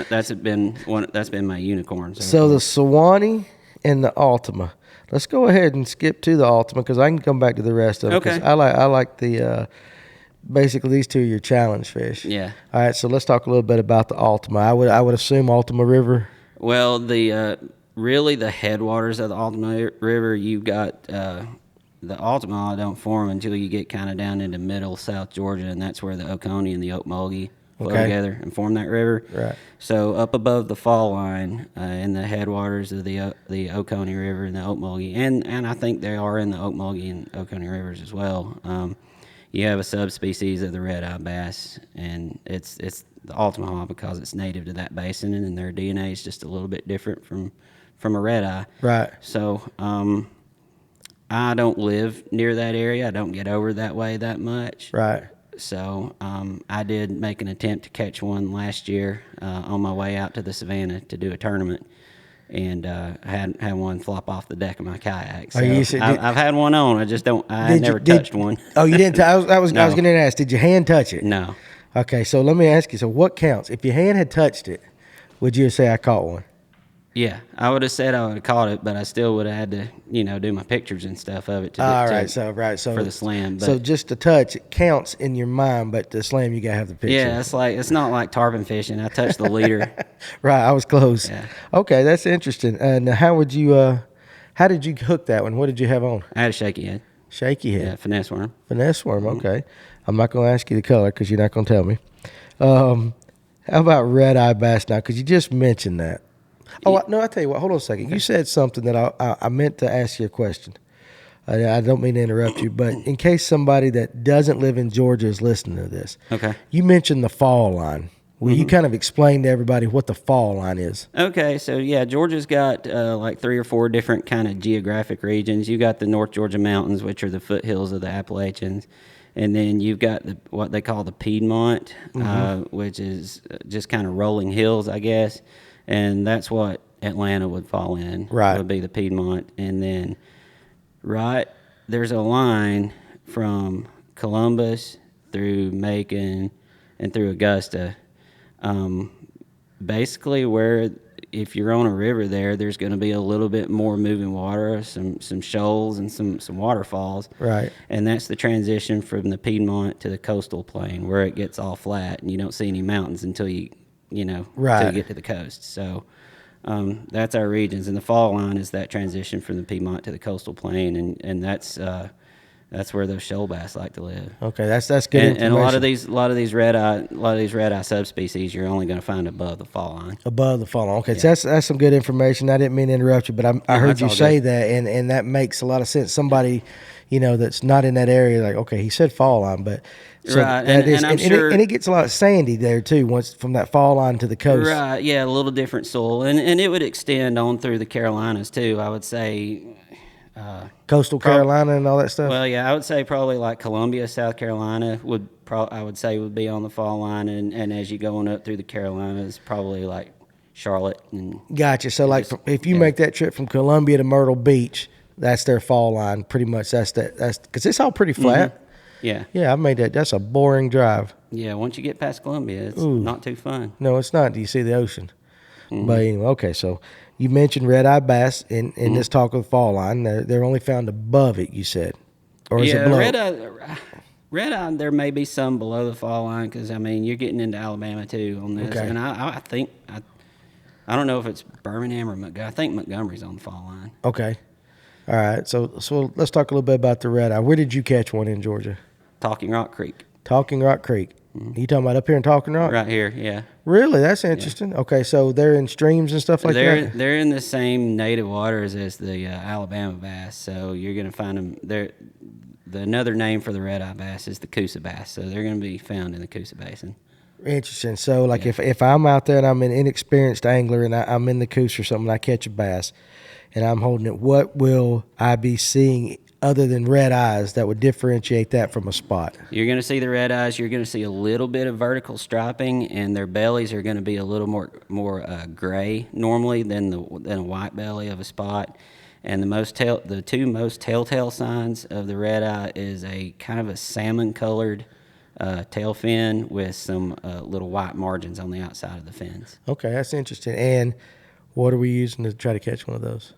that's been my unicorn. So the Sewanee and the Ultima. Let's go ahead and skip to the Ultima because I can come back to the rest of them. Okay. I like the basically these two are your challenge fish. Yeah. All right, so let's talk a little bit about the Ultima. I would assume Ultima River. Well, really the headwaters of the Ultima River, you've got the Ultima don't form until you get kind of down into middle South Georgia, and that's where the Oconee and the Okmulgee flow together and form that river. Right. So up above the fall line in the headwaters of the Oconee River and the Okmulgee, and I think they are in the Okmulgee and Oconee rivers as well. You have a subspecies of the red-eye bass, and it's the Ultima because it's native to that basin, and their DNA is just a little bit different from a red-eye. Right. So I don't live near that area. I don't get over that way that much. Right. So I did make an attempt to catch one last year on my way out to the Savannah to do a tournament. And had one flop off the deck of my kayak. So I've had one on. I just don't. I never touched one. Oh, you didn't? I was going to ask. Did your hand touch it? No. Okay, so let me ask you. So what counts? If your hand had touched it, would you say I caught one? Yeah, I would have said I would have caught it, but I still would have had to, do my pictures and stuff of it. So for the slam. But, so just the touch, it counts in your mind, but the slam, you gotta have the picture. Yeah, it's not like tarpon fishing. I touched the leader. Right, I was close. Yeah. Okay, that's interesting. And how did you hook that one? What did you have on? I had a shaky head. Shaky head. Yeah, finesse worm. Finesse worm. Okay, I'm not gonna ask you the color because you're not gonna tell me. How about red eye bass now? Because you just mentioned that. Oh, no, I tell you what, hold on a second. You said something that I meant to ask you a question. I don't mean to interrupt you, but in case somebody that doesn't live in Georgia is listening to this. Okay. You mentioned the fall line. Will you kind of explain to everybody what the fall line is? Okay, so yeah, Georgia's got like 3 or 4 different kind of geographic regions. You got the North Georgia mountains, which are the foothills of the Appalachians. And then you've got what they call the Piedmont, which is just kind of rolling hills, I guess. And that's what Atlanta would fall in. Right. Would be the Piedmont. And then, there's a line from Columbus through Macon and through Augusta. Basically where if you're on a river there's going to be a little bit more moving water, some shoals and some waterfalls. Right. And that's the transition from the Piedmont to the coastal plain where it gets all flat and you don't see any mountains until you right. to get to the coast. So that's our regions. And the fall line is that transition from the Piedmont to the coastal plain. And that's That's where those shoal bass like to live. Okay, that's good information. And a lot of these red eye subspecies, you're only going to find above the fall line. Above the fall line. Okay, so that's some good information. I didn't mean to interrupt you, but I heard you say that, and that makes a lot of sense. Somebody, that's not in that area, like, okay, he said fall line, but so right, and I'm sure, and it gets a lot of sandy there too, once from that fall line to the coast. Right, yeah, a little different soil, and it would extend on through the Carolinas too. I would say. Coastal Carolina and all that stuff. Well, yeah, I would say probably like Columbia, South Carolina would be on the fall line, and as you going up through the Carolinas, probably like Charlotte and. Gotcha. So like, if you make that trip from Columbia to Myrtle Beach, that's their fall line. Pretty much, that's because it's all pretty flat. Mm-hmm. Yeah. Yeah, I made that. That's a boring drive. Yeah, once you get past Columbia, it's not too fun. No, it's not. You see the ocean. Mm-hmm. But anyway, okay, so. You mentioned red-eye bass in this talk of the fall line. They're only found above it, you said, or is it below? Red-eye. There may be some below the fall line because you're getting into Alabama too on this. Okay. And I think I don't know if it's Birmingham or Montgomery. I think Montgomery's on the fall line. Okay, all right. So let's talk a little bit about the red-eye. Where did you catch one in Georgia? Talking Rock Creek. Talking Rock Creek. You talking about up here in Talking Rock? Right here, yeah. Really? That's interesting. Yeah. Okay, so they're in streams and stuff like that? They're in the same native waters as the Alabama bass, so you're going to find them there. Another name for the red-eye bass is the Coosa bass, so they're going to be found in the Coosa Basin. Interesting. So, like, if I'm out there and I'm an inexperienced angler and I'm in the Coosa or something, and I catch a bass and I'm holding it, what will I be seeing other than red eyes that would differentiate that from a spot? You're going to see the red eyes. You're going to see a little bit of vertical striping, and their bellies are going to be a little more gray normally than a white belly of a spot. And the two most telltale signs of the red eye is a kind of a salmon colored tail fin with some little white margins on the outside of the fins. Okay, that's interesting. And what are we using to try to catch one of those?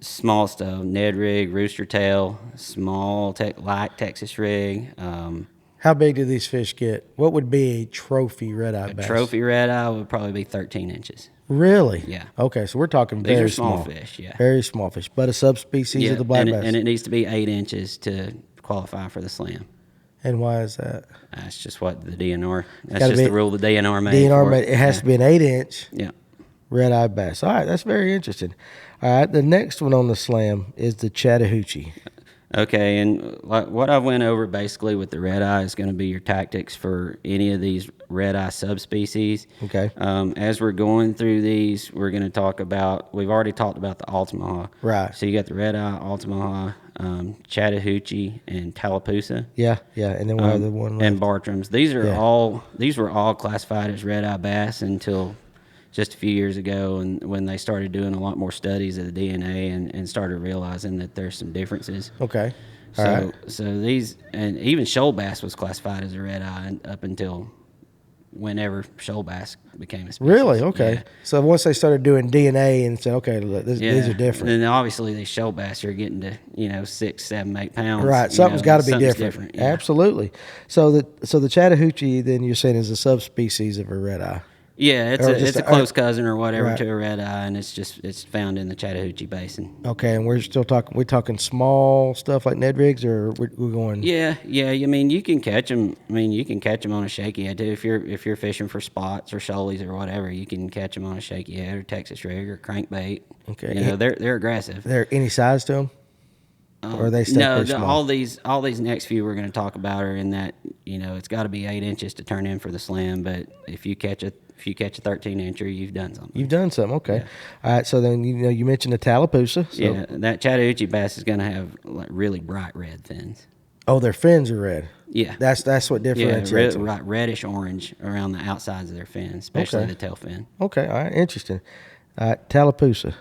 Small stuff, Ned rig, rooster tail, small light Texas rig. How big do these fish get? What would be a trophy red-eye bass? Trophy red-eye would probably be 13 inches. Really? Yeah. Okay, so we're talking These very are small fish, yeah. Very small fish, but a subspecies of the black bass. And it needs to be 8 inches to qualify for the slam. And why is that? That's just what the DNR, that's just the rule the DNR made. It has to be an 8-inch yeah. red-eye bass. All right, that's very interesting. All right, the next one on the slam is the Chattahoochee. Okay, and what I went over basically with the red eye is going to be your tactics for any of these red eye subspecies. Okay. As we're going through these, we're going to talk about, we've already talked about the Altamaha. Right. So you got the red eye, Altamaha, Chattahoochee, and Tallapoosa. Yeah, and then we'll have the one left. And Bartrams. These were all classified as red eye bass until just a few years ago, and when they started doing a lot more studies of the DNA and started realizing that there's some differences. Okay. So these, and even Shoal Bass was classified as a red eye up until whenever Shoal Bass became a species. Really? Okay. Yeah. So once they started doing DNA and said, okay, look, these are different. And obviously these Shoal Bass are getting to 6, 7, 8 pounds. Right. Something's got to be different. Yeah. Absolutely. So the Chattahoochee, then you're saying, is a subspecies of a red eye. Yeah, it's a close cousin or whatever to a red eye, and it's found in the Chattahoochee Basin. Okay, and we're talking small stuff like Ned rigs, or we're going. Yeah. I mean, you can catch them. I mean, you can catch them on a shaky head too. If you're fishing for spots or shoalies or whatever, you can catch them on a shaky head or Texas rig or crankbait. Okay, they're aggressive. There any size to them? Or are they stay pretty small? all these next few we're going to talk about are in that it's got to be 8 inches to turn in for the slam. But if you catch a 13-incher, you've done something. You've done something, okay. Yeah. All right, so then you mentioned the Tallapoosa. So. Yeah, that Chattahoochee bass is going to have like really bright red fins. Oh, their fins are red. Yeah, that's what differentiates them. Right, reddish orange around the outsides of their fins, especially the tail fin. Okay, all right, interesting. Tallapoosa.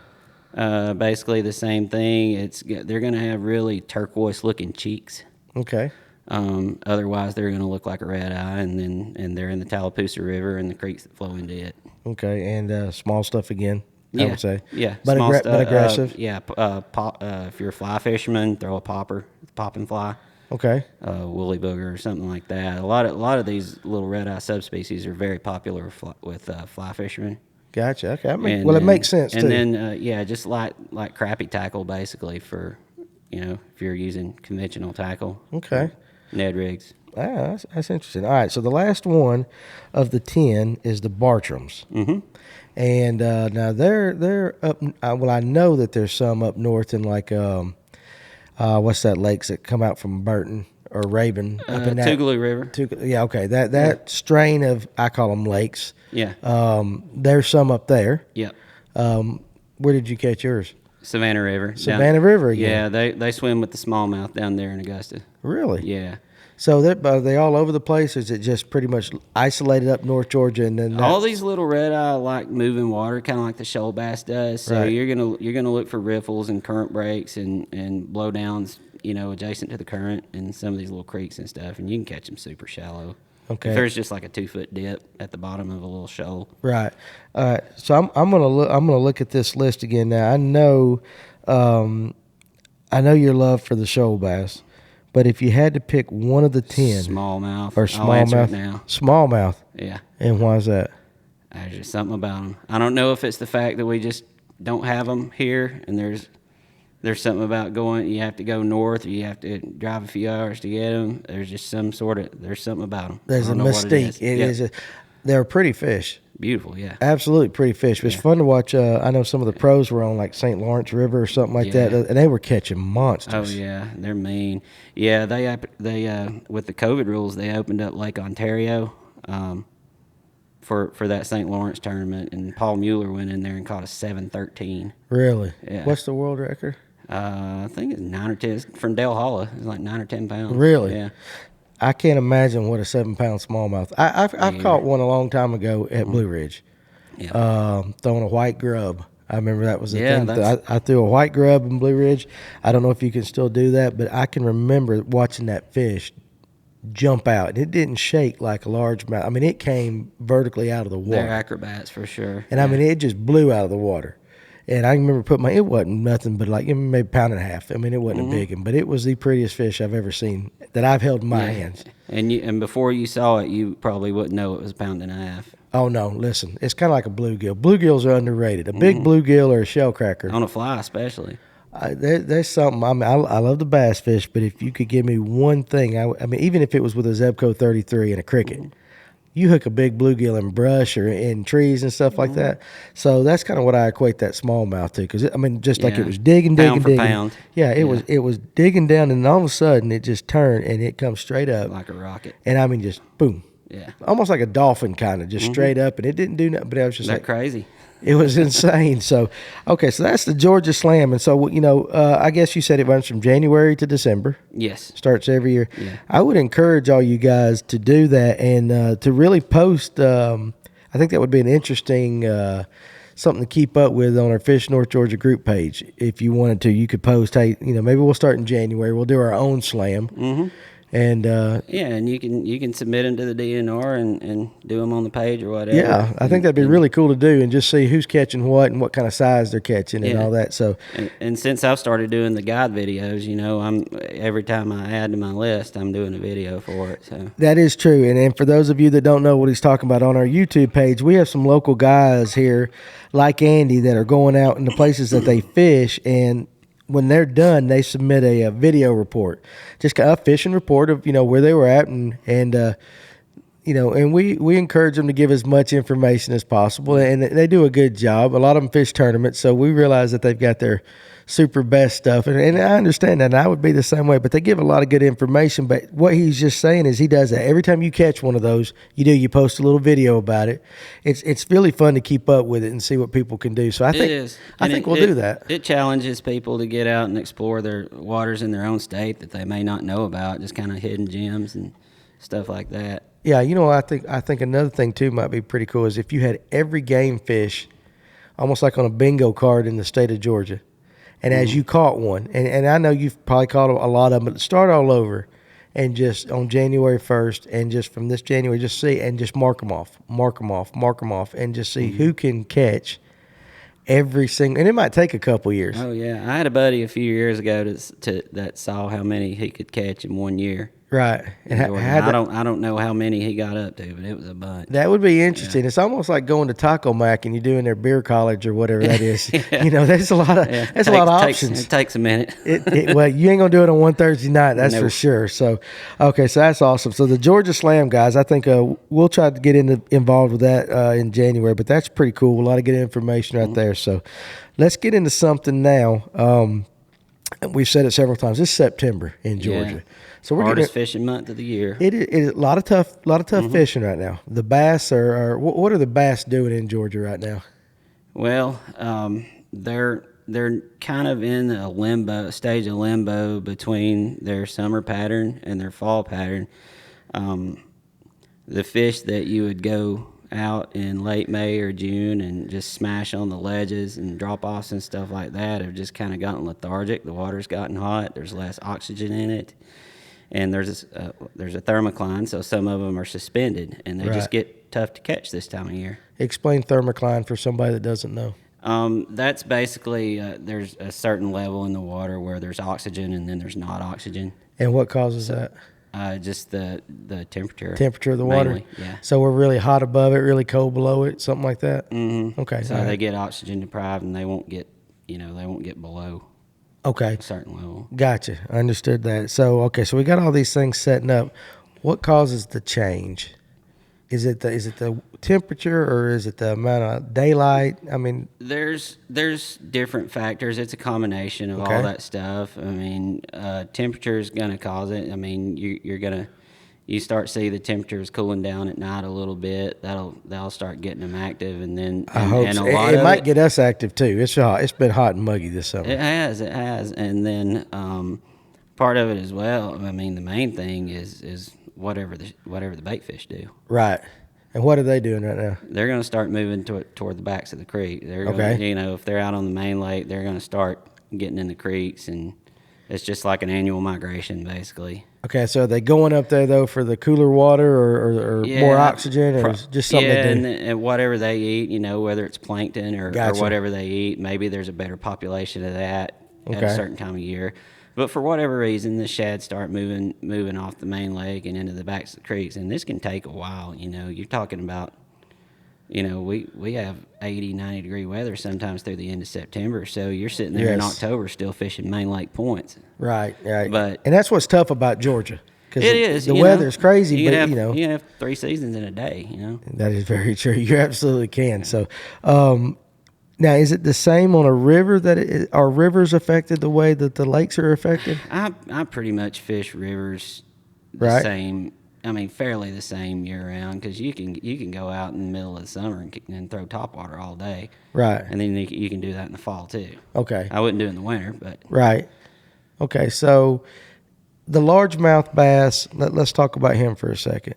Basically the same thing. They're going to have really turquoise-looking cheeks. Okay. Otherwise, they're going to look like a red eye, and they're in the Tallapoosa River and the creeks that flow into it. Okay, and small stuff again. I would say. Yeah, but aggressive. If you're a fly fisherman, throw a popping fly. Okay. Woolly booger or something like that. A lot of these little red eye subspecies are very popular with fly fishermen. Gotcha. Okay. It makes sense too. And then just like crappie tackle basically for if you're using conventional tackle. Okay. Ned rigs. Ah, that's interesting. All right, so the last one of the 10 is the Bartrams. Mm-hmm. And now they're up. Well, I know that there's some up north in like what's that lakes that come out from Burton or Raven up in that Tougaloo River. Yeah, okay. That strain of, I call them lakes. Yeah. There's some up there. Yep. Where did you catch yours? Savannah River. Savannah River again. Yeah, they swim with the smallmouth down there in Augusta. Really? Yeah. So are they all over the place? Or is it just pretty much isolated up North Georgia and then All these little red eye like moving water, kind of like the shoal bass does. So Right. you're gonna look for riffles and current breaks and blowdowns, adjacent to the current and some of these little creeks and stuff, and you can catch them super shallow. Okay. If there's just like a 2-foot dip at the bottom of a little shoal. Right. All right. So I'm gonna look at this list again now. I know your love for the shoal bass, but if you had to pick one of the 10 Smallmouth. or I'll answer it smallmouth, now. smallmouth, Yeah. and why is that? There's just something about them. I don't know if it's the fact that we just don't have them here, and there's something about you have to go north, or you have to drive a few hours to get them. There's just there's something about them. There's a mystique. It is. They're pretty fish. Beautiful, yeah. Absolutely pretty fish. It's fun to watch. I know some of the pros were on like St. Lawrence River or something like that, and they were catching monsters. Oh yeah, they're mean. Yeah, they with the COVID rules, they opened up Lake Ontario for that St. Lawrence tournament, and Paul Mueller went in there and caught a 713. Really? Yeah. What's the world record? I think it's 9 or 10. It's from Dale Hollow. It's like 9 or 10 pounds. Really? Yeah. I can't imagine what a 7-pound smallmouth. I've caught one a long time ago at Blue Ridge. Yeah. Throwing a white grub. I remember that was the Yeah, thing. I threw a white grub in Blue Ridge. I don't know if you can still do that, but I can remember watching that fish jump out. And it didn't shake like a largemouth. I mean, it came vertically out of the water. They're acrobats for sure. And I mean, it just blew out of the water. And I remember it wasn't nothing but like maybe a pound and a half. I mean, it wasn't a big one, but it was the prettiest fish I've ever seen that I've held in my hands. And before you saw it, you probably wouldn't know it was a pound and a half. Oh, no, listen. It's kind of like a bluegill. Bluegills are underrated. A big bluegill or a shell cracker. On a fly, especially. There's something. I mean, I love the bass fish, but if you could give me one thing, I mean, even if it was with a Zebco 33 and a cricket, you hook a big bluegill in brush or in trees and stuff like that. So that's kind of what I equate that smallmouth to. Because I mean, just like it was digging. Pound for pound. Yeah, it was digging down, and all of a sudden it just turned and it comes straight up Like a rocket. And I mean, just boom. Yeah. Almost like a dolphin, kind of just straight up, and it didn't do nothing. But I was just They're like crazy. It was insane. So, okay, so that's the Georgia Slam. And so, I guess you said it runs from January to December. Yes. Starts every year. Yeah. I would encourage all you guys to do that and to really post. I think that would be an interesting something to keep up with on our Fish North Georgia group page. If you wanted to, you could post, hey, maybe we'll start in January. We'll do our own slam. Mm-hmm. And and you can submit them to the DNR and do them on the page or whatever. Yeah, I think that'd be really cool to do and just see who's catching what and what kind of size they're catching and all that. So, and since I've started doing the guide videos, I'm every time I add to my list, I'm doing a video for it. So that is true. And for those of you that don't know what he's talking about, on our YouTube page, we have some local guys here like Andy that are going out in the places that they fish, and when they're done, they submit a video report, just a fishing report of where they were at, and we encourage them to give as much information as possible, and they do a good job. A lot of them fish tournaments, so we realize that they've got their super best stuff, and I understand that, and I would be the same way. But they give a lot of good information. But what he's just saying is he does that every time you catch one of those. You post a little video about it. It's really fun to keep up with it and see what people can do. So I think we'll do that. It challenges people to get out and explore their waters in their own state that they may not know about, just kind of hidden gems and stuff like that. Yeah, I think another thing too might be pretty cool is if you had every game fish, almost like on a bingo card in the state of Georgia. And as you caught one, and I know you've probably caught a lot of them, but start all over and just on January 1st and just from this January, just see and just mark them off, and just see who can catch every single, and it might take a couple years. Oh, yeah. I had a buddy a few years ago that saw how many he could catch in 1 year. Right. And in Georgia. I don't know how many he got up to, but it was a bunch. that would be interesting. Yeah. It's almost like going to Taco Mac and you're doing their beer college or whatever that is. Yeah. There's a lot of a lot of options. It takes a minute. Well, you ain't gonna do it on one Thursday night, that's for sure. So, okay, so that's awesome. So the Georgia Slam guys, I think we'll try to get involved with that in January. But that's pretty cool. A lot of good information right there. So, let's get into something now. We've said it several times. It's September in Georgia. Yeah. So we're hardest fishing month of the year. It is a lot of tough fishing right now. The bass are what are the bass doing in Georgia right now? Well, they're kind of in a stage of limbo between their summer pattern and their fall pattern. The fish that you would go out in late May or June and just smash on the ledges and drop-offs and stuff like that have just kind of gotten lethargic. The water's gotten hot. There's less oxygen in it. And there's a thermocline, so some of them are suspended, and they just get tough to catch this time of year. Explain thermocline for somebody that doesn't know. That's basically there's a certain level in the water where there's oxygen and then there's not oxygen. And what causes that? Just the temperature. Temperature of the water? Mainly, yeah. So we're really hot above it, really cold below it, something like that? Mm-hmm. Okay. So they get oxygen deprived and they won't get below. Okay. A certain level. Gotcha. I understood that. So we got all these things setting up. What causes the change? Is it the temperature or is it the amount of daylight? I mean, there's different factors. It's a combination of all that stuff. I mean, temperature is going to cause it. I mean, you start see the temperatures cooling down at night a little bit. That'll start getting them active, and then I hope so. It might get us active too. It's hot. It's been hot and muggy this summer. It has, and then part of it as well. I mean, the main thing is whatever the bait fish do. Right. And what are they doing right now? They're going to start moving toward the backs of the creek. They're going to, if they're out on the main lake, they're going to start getting in the creeks, and it's just like an annual migration, basically. Okay, so are they going up there, though, for the cooler water or more oxygen, or just something they do? And whatever they eat, whether it's plankton or whatever they eat, maybe there's a better population of that at a certain time of year. But for whatever reason, the shad start moving off the main lake and into the backs of the creeks, and this can take a while. You're talking about, we have 80, 90-degree weather sometimes through the end of September, so you're sitting there in October still fishing main lake points. Right. But and that's what's tough about Georgia. It is. The weather's crazy, you but you can have 3 seasons in a day. That is very true. You absolutely can. So. Now, is it the same on a river are rivers affected the way that the lakes are affected? I pretty much fish rivers the same. I mean, fairly the same year round, because you can go out in the middle of the summer and throw topwater all day. Right. And then you can do that in the fall too. Okay. I wouldn't do it in the winter, but. Right. Okay, so the largemouth bass, let's talk about him for a second.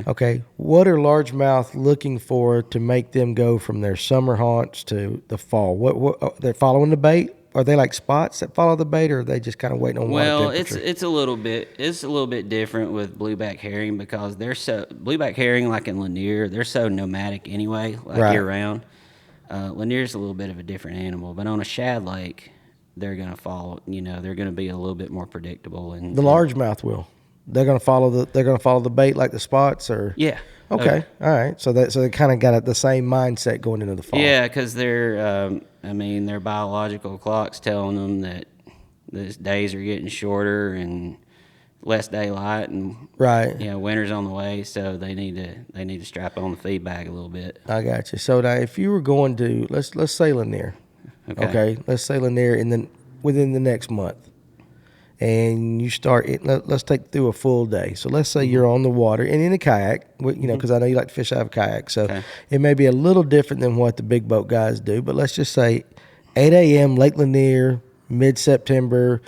Okay. What are largemouth looking for to make them go from their summer haunts to the fall? What they're following the bait? Are they like spots that follow the bait, or are they just kind of waiting on water temperature? Well, it's a little bit different with blueback herring, because blueback herring, like in Lanier, they're so nomadic anyway, year round. Lanier's a little bit of a different animal, but on a shad lake, they're going to follow. They're going to be a little bit more predictable. And the largemouth will. They're going to follow the bait like the spots, or yeah. Okay. All right. So they kind of got the same mindset going into the fall. Yeah, because their biological clock's telling them that the days are getting shorter and less daylight, and winter's on the way, so they need to strap on the feed bag a little bit. I got you. So now, if you were going to let's say Lanier, okay, let's say Lanier, and then within the next month. And you start it. Let's take through a full day. So let's say you're on the water and in a kayak, because I know you like to fish out of a kayak. So it may be a little different than what the big boat guys do. But let's just say 8 a.m. Lake Lanier, mid-September,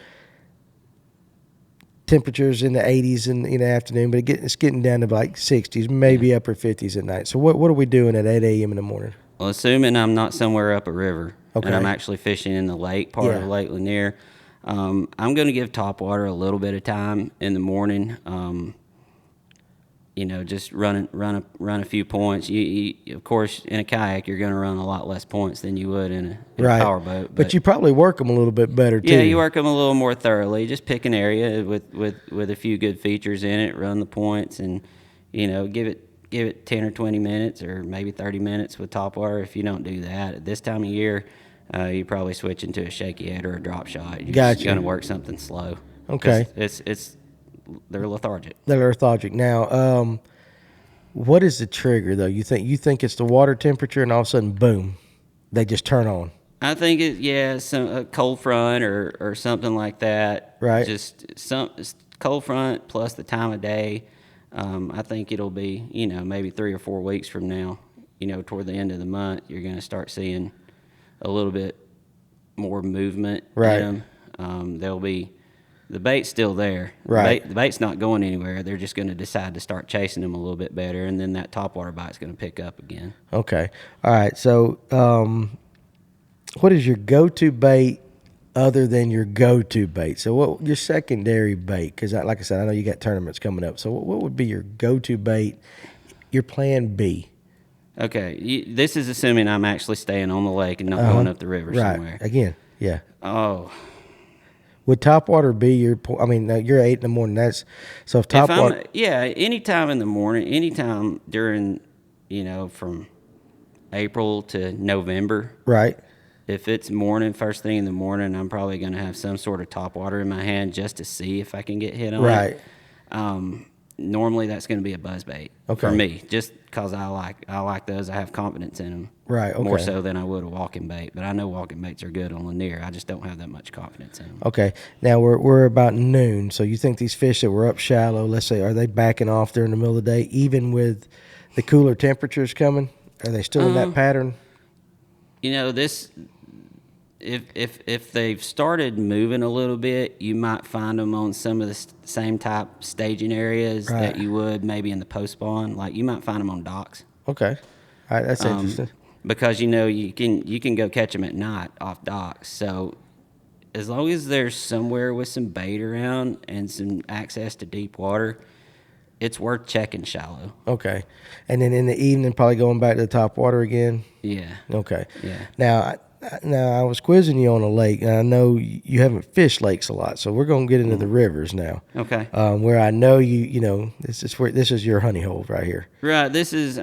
temperatures in the 80s in the afternoon, but it's getting down to like 60s, maybe upper 50s at night. So what are we doing at 8 a.m. in the morning? Well, assuming I'm not somewhere up a river and I'm actually fishing in the lake part of Lake Lanier, I'm going to give topwater a little bit of time in the morning. just run a few points. You of course, in a kayak, you're going to run a lot less points than you would in a power boat. But you probably work them a little bit better too. Yeah, you work them a little more thoroughly. Just pick an area with a few good features in it, run the points, and give it 10 or 20 minutes or maybe 30 minutes with topwater. If you don't do that at this time of year, you probably switch into a shaky head or a drop shot. You're just going to work something slow. Okay. They're lethargic. They're lethargic. Now, what is the trigger though? You think it's the water temperature, and all of a sudden, boom, they just turn on? I think a cold front or something like that. Right. Just some cold front plus the time of day. I think it'll be maybe 3 or 4 weeks from now. Toward the end of the month, you're going to start seeing a little bit more movement. Right. In them. There'll be. The bait's still there. Right. The bait's not going anywhere. They're just going to decide to start chasing them a little bit better, and then that topwater bite's going to pick up again. Okay. All right. So, what is your go-to bait other than your go-to bait? So, what your secondary bait? Because, like I said, I know you got tournaments coming up. So, what would be your go-to bait? Your plan B? Okay. This is assuming I'm actually staying on the lake and not going up the river somewhere. Again, yeah. Oh. Would topwater be your? I mean, you're 8 in the morning. That's so. If topwater, anytime in the morning, anytime during, from April to November. Right. If it's morning, first thing in the morning, I'm probably going to have some sort of topwater in my hand just to see if I can get hit on it. Right. Normally, that's going to be a buzzbait for me, just because I like those. I have confidence in them. Right. Okay. More so than I would a walking bait, but I know walking baits are good on Lanier. I just don't have that much confidence in them. Okay. Now we're about noon. So you think these fish that were up shallow, let's say, are they backing off during the middle of the day, even with the cooler temperatures coming? Are they still in that pattern? This. If they've started moving a little bit, you might find them on some of the same type staging areas that you would maybe in the post spawn. Like you might find them on docks. Okay, all right, that's interesting. Because you can go catch them at night off docks. So as long as there's somewhere with some bait around and some access to deep water, it's worth checking shallow. Okay, and then in the evening, probably going back to the top water again. Yeah. Okay. Yeah. Now, I was quizzing you on a lake, and I know you haven't fished lakes a lot, so we're going to get into the rivers now. Okay. Where I know this is your honey hole right here. Right. This is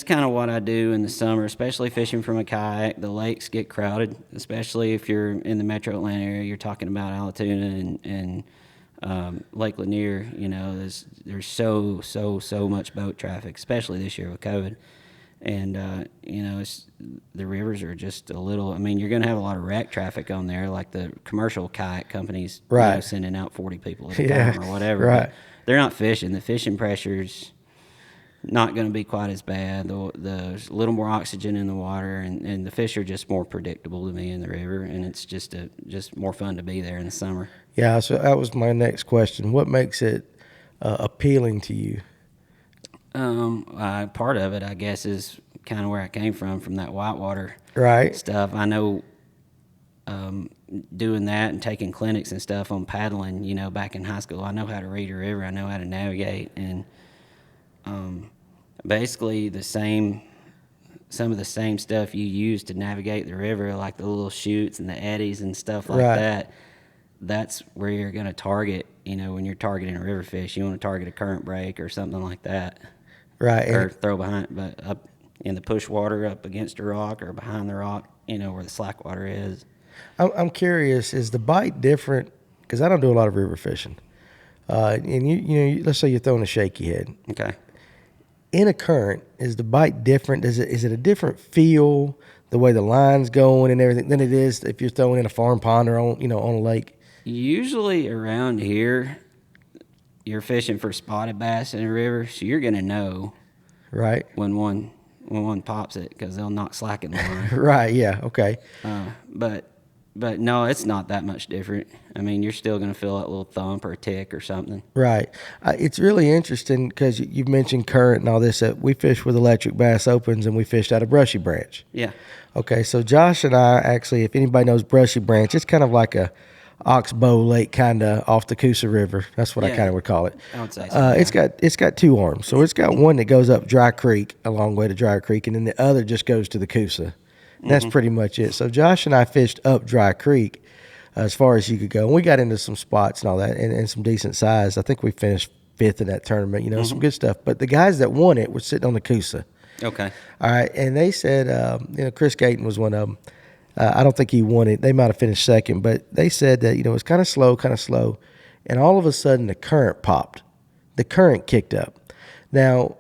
kind of what I do in the summer, especially fishing from a kayak. The lakes get crowded, especially if you're in the metro Atlanta area. You're talking about Allatoona and Lake Lanier. There's so much boat traffic, especially this year with COVID. And, the rivers are just a little, you're going to have a lot of wreck traffic on there, like the commercial kayak companies, sending out 40 people at a time or whatever. Right. But they're not fishing. The fishing pressure's not going to be quite as bad. There's a little more oxygen in the water, and the fish are just more predictable to me in the river, and it's just more fun to be there in the summer. Yeah, so that was my next question. What makes it appealing to you? Part of it, I guess, is kind of where I came from that whitewater stuff. I know doing that and taking clinics and stuff on paddling, back in high school, I know how to read a river. I know how to navigate. And basically some of the same stuff you use to navigate the river, like the little chutes and the eddies and stuff like that, that's where you're going to target, when you're targeting a river fish. You want to target a current break or something like that. Right. Or throw behind, but up in the push water, up against a rock or behind the rock, where the slack water is. I'm curious, is the bite different? Because I don't do a lot of river fishing. And let's say you're throwing a shaky head. Okay. In a current, is the bite different? Is it a different feel, the way the line's going and everything, than it is if you're throwing in a farm pond or on a lake? Usually around here, you're fishing for spotted bass in a river, so you're going to know when one pops it, because they'll knock slack in the line. Right, yeah, okay. But no, it's not that much different. You're still going to feel that little thump or a tick or something. Right. It's really interesting because you've mentioned current and all this. We fish with electric bass opens, and we fished out of Brushy Branch. Yeah. Okay, so Josh and I actually, if anybody knows Brushy Branch, it's kind of like a oxbow lake kind of off the Coosa River. That's what I kind of would call it. I would say so. It's got two arms. So it's got one that goes up Dry Creek, a long way to Dry Creek, and then the other just goes to the Coosa. And that's pretty much it. So Josh and I fished up Dry Creek as far as you could go. And we got into some spots and all that and some decent size. I think we finished 5th in that tournament, some good stuff. But the guys that won it were sitting on the Coosa. Okay. All right. And they said, Chris Gayton was one of them. I don't think he won it. They might have finished second, but they said that, it was kind of slow. And all of a sudden the current popped. The current kicked up. Now,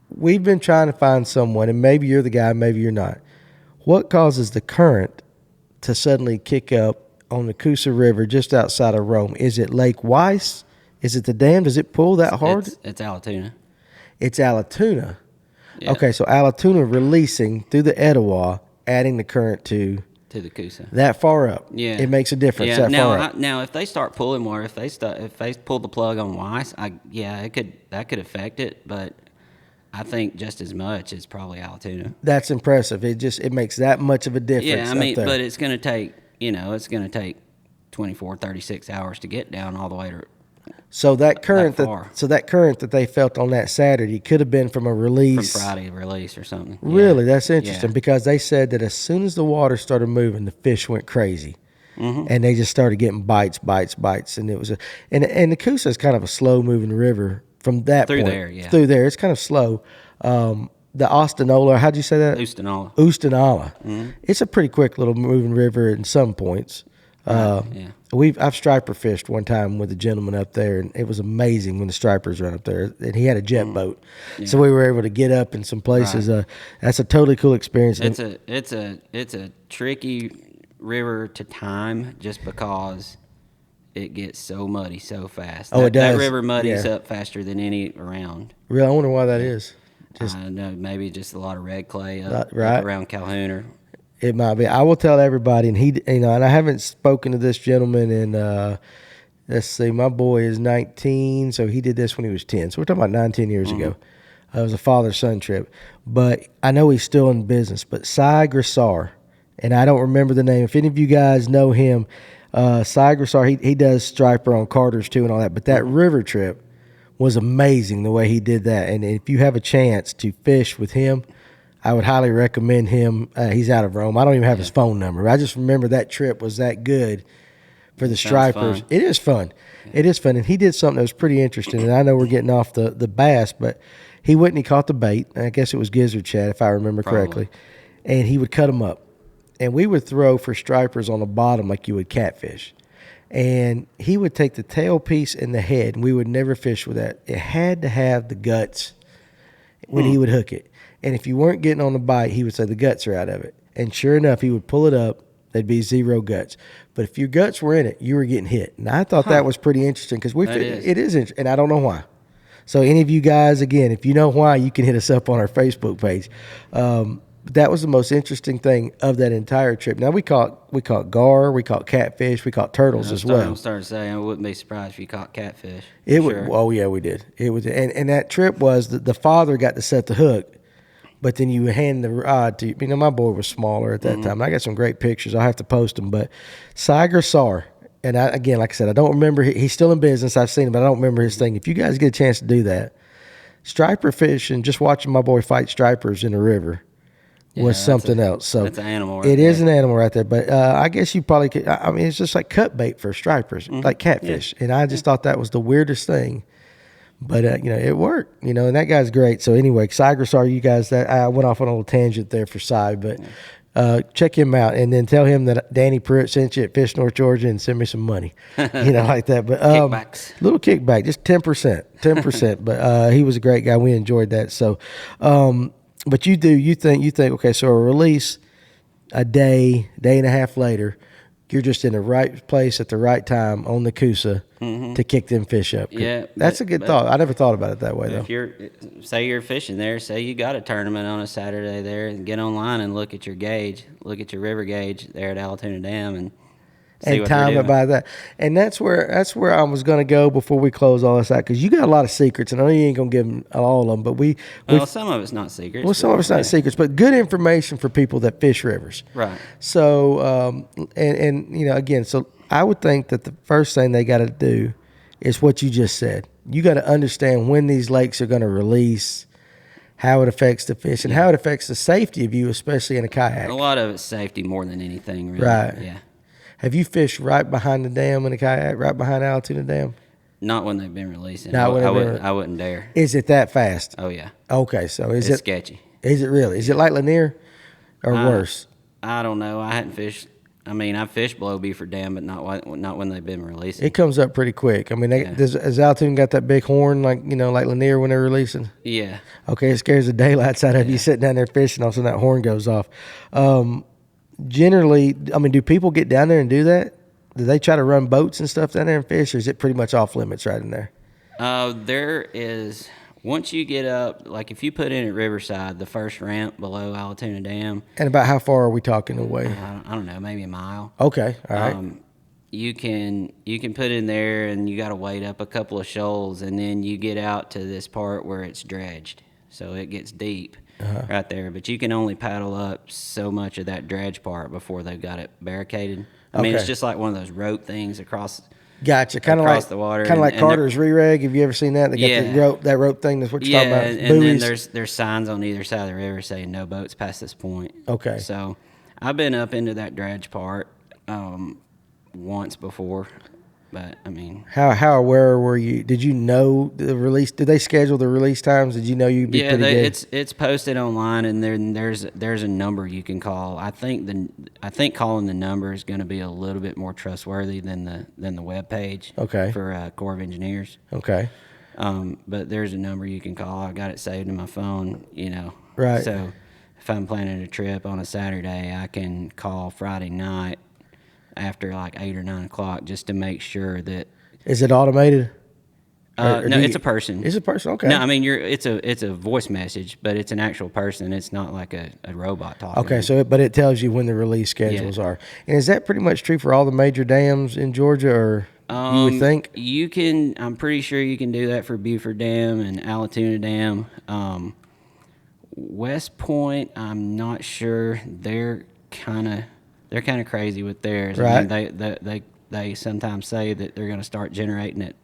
we've been trying to find someone, and maybe you're the guy, maybe you're not. What causes the current to suddenly kick up on the Coosa River just outside of Rome? Is it Lake Weiss? Is it the dam? Does it pull that hard? It's Allatoona. It's Allatoona. Yeah. Okay, so Allatoona releasing through the Etowah, adding the current to the Coosa. That far up. Yeah. It makes a difference Yeah. that far up. Now, if they start pulling more, if they pull the plug on Weiss, that could affect it, but I think just as much is probably Allatoona. That's impressive. It makes that much of a difference. Yeah, I mean, up there. but it's going to take 24, 36 hours to get down all the way to. So that current that they felt on that Saturday could have been from a release. From Friday release or something. Really, that's interesting Yeah. because they said that as soon as the water started moving, the fish went crazy. And they just started getting bites, and it was and the Coosa is kind of a slow moving river from that Through point. there, yeah. Through there, it's kind of slow. The Ostanola, how'd you say that? Oostanola. It's a pretty quick little moving river in some points. Yeah. I've striper fished one time with a gentleman up there, and it was amazing when the stripers run up there. And he had a jet boat, so we were able to get up in some places. Right. That's a totally cool experience. It's a tricky river to time just because it gets so muddy so fast. It does. That river muddies up faster than any around. Really, I wonder why that is. I know, maybe just a lot of red clay up Right. around Calhoun or. It might be. I will tell everybody, and and I haven't spoken to this gentleman in. Let's see, my boy is 19, so he did this when he was 10. So we're talking about 9-10 years ago. It was a father-son trip, but I know he's still in business. But Cy Grissar, and I don't remember the name. If any of you guys know him, Cy Grissar, he does striper on Carter's too and all that. But that river trip was amazing the way he did that. And if you have a chance to fish with him, I would highly recommend him. He's out of Rome. I don't even have his phone number. I just remember that trip was that good for the stripers. Fun. It is fun. Yeah. It is fun. And he did something that was pretty interesting. And I know we're getting off the bass, but he went and he caught the bait. I guess it was gizzard shad, if I remember correctly. And he would cut them up. And we would throw for stripers on the bottom like you would catfish. And he would take the tail piece and the head, and we would never fish with that. It had to have the guts when he would hook it. And if you weren't getting on the bite, he would say the guts are out of it. And sure enough, he would pull it up. There'd be 0 guts. But if your guts were in it, you were getting hit. And I thought that was pretty interesting because it is interesting, and I don't know why. So any of you guys, again, if you know why, you can hit us up on our Facebook page. But that was the most interesting thing of that entire trip. Now we caught gar, we caught catfish, we caught turtles as well. I'm starting to say I wouldn't be surprised if you caught catfish. Oh yeah, we did. It was, and that trip was the father got to set the hook, but then you hand the rod to. My boy was smaller at that time. And I got some great pictures. I'll have to post them. But Cy Grissar, and again, like I said, I don't remember. He's still in business. I've seen him, but I don't remember his thing. If you guys get a chance to do that, striper fishing, just watching my boy fight stripers in the river. Was something else. So that's an animal. It is an animal right there. But I guess you probably could. I mean, it's just like cut bait for stripers, like catfish. Yeah. And I just thought that was the weirdest thing. But it worked. And that guy's great. So anyway, Cy Grissar, you guys. That I went off on a little tangent there for Cy, but check him out and then tell him that Danny Pruitt sent you at Fish North Georgia and send me some money, like that. But kickbacks, little kickback, just 10%. But he was a great guy. We enjoyed that. So. But you think, okay, so a release a day and a half later, you're just in the right place at the right time on the Coosa to kick them fish up. Yeah. That's a good thought. I never thought about it that way, though. If say you're fishing there, say you got a tournament on a Saturday there, and get online and look at your gauge, look at your river gauge there at Allatoona Dam and time it by that. And that's where I was going to go before we close all this out, because you got a lot of secrets, and I know you ain't going to give them all of them, but some of it's not secrets. Well, some of it's not secrets, but good information for people that fish rivers. Right. So, again, so I would think that the first thing they got to do is what you just said. You got to understand when these lakes are going to release, how it affects the fish, and how it affects the safety of you, especially in a kayak. A lot of it's safety more than anything, really. Right. Yeah. Have you fished right behind the dam in a kayak, right behind Altoona Dam? Not when they've been releasing. Not when I they've been wouldn't. I wouldn't dare. Is it that fast? Oh yeah. Okay, so is It's it sketchy. Is it really? Is it like Lanier or worse? I don't know. I hadn't fished. I mean, I've fished below Beaver Dam, but not when they've been releasing. It comes up pretty quick. I mean, has Altoona got that big horn like like Lanier when they're releasing? Yeah. Okay, it scares the daylights out of you sitting down there fishing. All of a sudden that horn goes off. Generally, I mean, do people get down there and do that? Do they try to run boats and stuff down there and fish, or is it pretty much off limits right in there? There is, once you get up, like if you put in at Riverside, the first ramp below Altoona Dam. And about how far are we talking away? I don't know, maybe a mile. Okay, all right. You can put in there, and you got to wade up a couple of shoals, and then you get out to this part where it's dredged, so it gets deep right there. But you can only paddle up so much of that dredge part before they've got it barricaded. I mean, it's just like one of those rope things across. Gotcha. Kind of like the water. Kind of like Carter's re-reg. Have you ever seen that? They got that rope thing. That's what you're talking about. And then there's signs on either side of the river saying no boats past this point. Okay. So I've been up into that dredge part once before, but I mean, how aware were you? Did you know the release? Did they schedule the release times? Did you know you'd be pretty good? It's posted online, and then there's a number you can call. I think calling the number is going to be a little bit more trustworthy than the web page. Okay. For Corps of Engineers. Okay. But there's a number you can call. I got it saved in my phone. Right. So if I'm planning a trip on a Saturday, I can call Friday night after like 8 or 9 o'clock just to make sure that. Is it automated? No, it's a person. It's a person. Okay. No, I mean it's a voice message, but it's an actual person. It's not like a robot talking. Okay, so but it tells you when the release schedules are. And is that pretty much true for all the major dams in Georgia, or you would think? You can. I'm pretty sure you can do that for Beaufort Dam and Altoona Dam. West Point, I'm not sure. They're kind of crazy with theirs. Right. I mean, they sometimes say that they're going to start generating at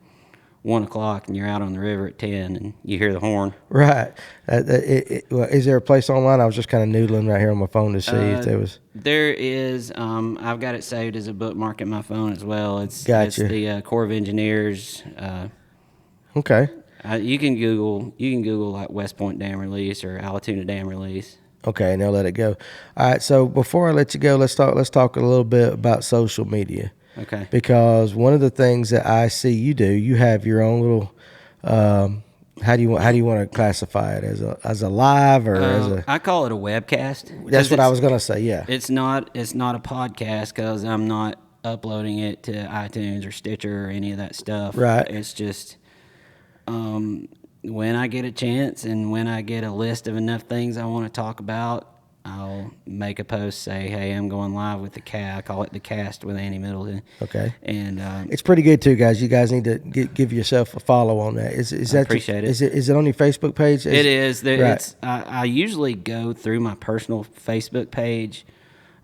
1 o'clock, and you're out on the river at 10, and you hear the horn. Right. Is there a place online? I was just kind of noodling right here on my phone to see if there was. There is. I've got it saved as a bookmark in my phone as well. It's the Corps of Engineers. Okay. You can Google like West Point Dam release or Altoona Dam release. Okay, now let it go. All right. So before I let you go, let's talk a little bit about social media. Okay. Because one of the things that I see you do, you have your own little. How do you want to classify it, as a live or as a? I call it a webcast. That's what I was gonna say. Yeah. It's not a podcast because I'm not uploading it to iTunes or Stitcher or any of that stuff. Right. It's just when I get a chance and when I get a list of enough things I want to talk about, I'll make a post, say, hey, I'm going live with the cast. I call it the cast with Andy Middleton. Okay. And it's pretty good too, guys. You guys need to give yourself a follow on that. Is that appreciate it. Is it on your Facebook page? It is. Right. I usually go through my personal Facebook page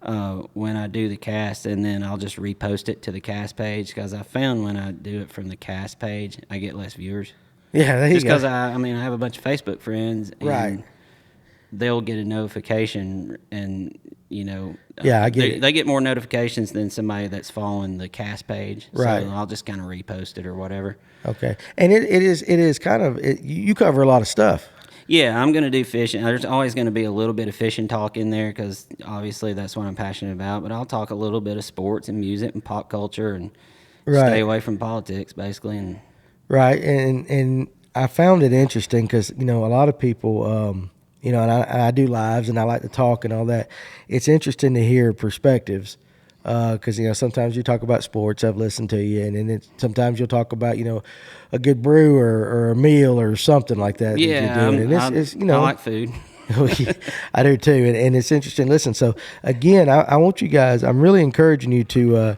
when I do the cast, and then I'll just repost it to the cast page because I found when I do it from the cast page, I get less viewers. Yeah, there you go. Just because I have a bunch of Facebook friends, and right? They'll get a notification, and yeah, I get it. They get more notifications than somebody that's following the cast page. Right. So I'll just kind of repost it or whatever. Okay, and it is kind of you cover a lot of stuff. Yeah, I'm going to do fishing. There's always going to be a little bit of fishing talk in there because obviously that's what I'm passionate about. But I'll talk a little bit of sports and music and pop culture and stay away from politics, basically. And right, and I found it interesting because a lot of people. And I do lives and I like to talk and all that. It's interesting to hear perspectives because, sometimes you talk about sports. I've listened to you. And then sometimes you'll talk about, a good brew or a meal or something like that. Yeah, that you're doing. I like food. I do too. And it's interesting. Listen, so again, I want you guys, I'm really encouraging you to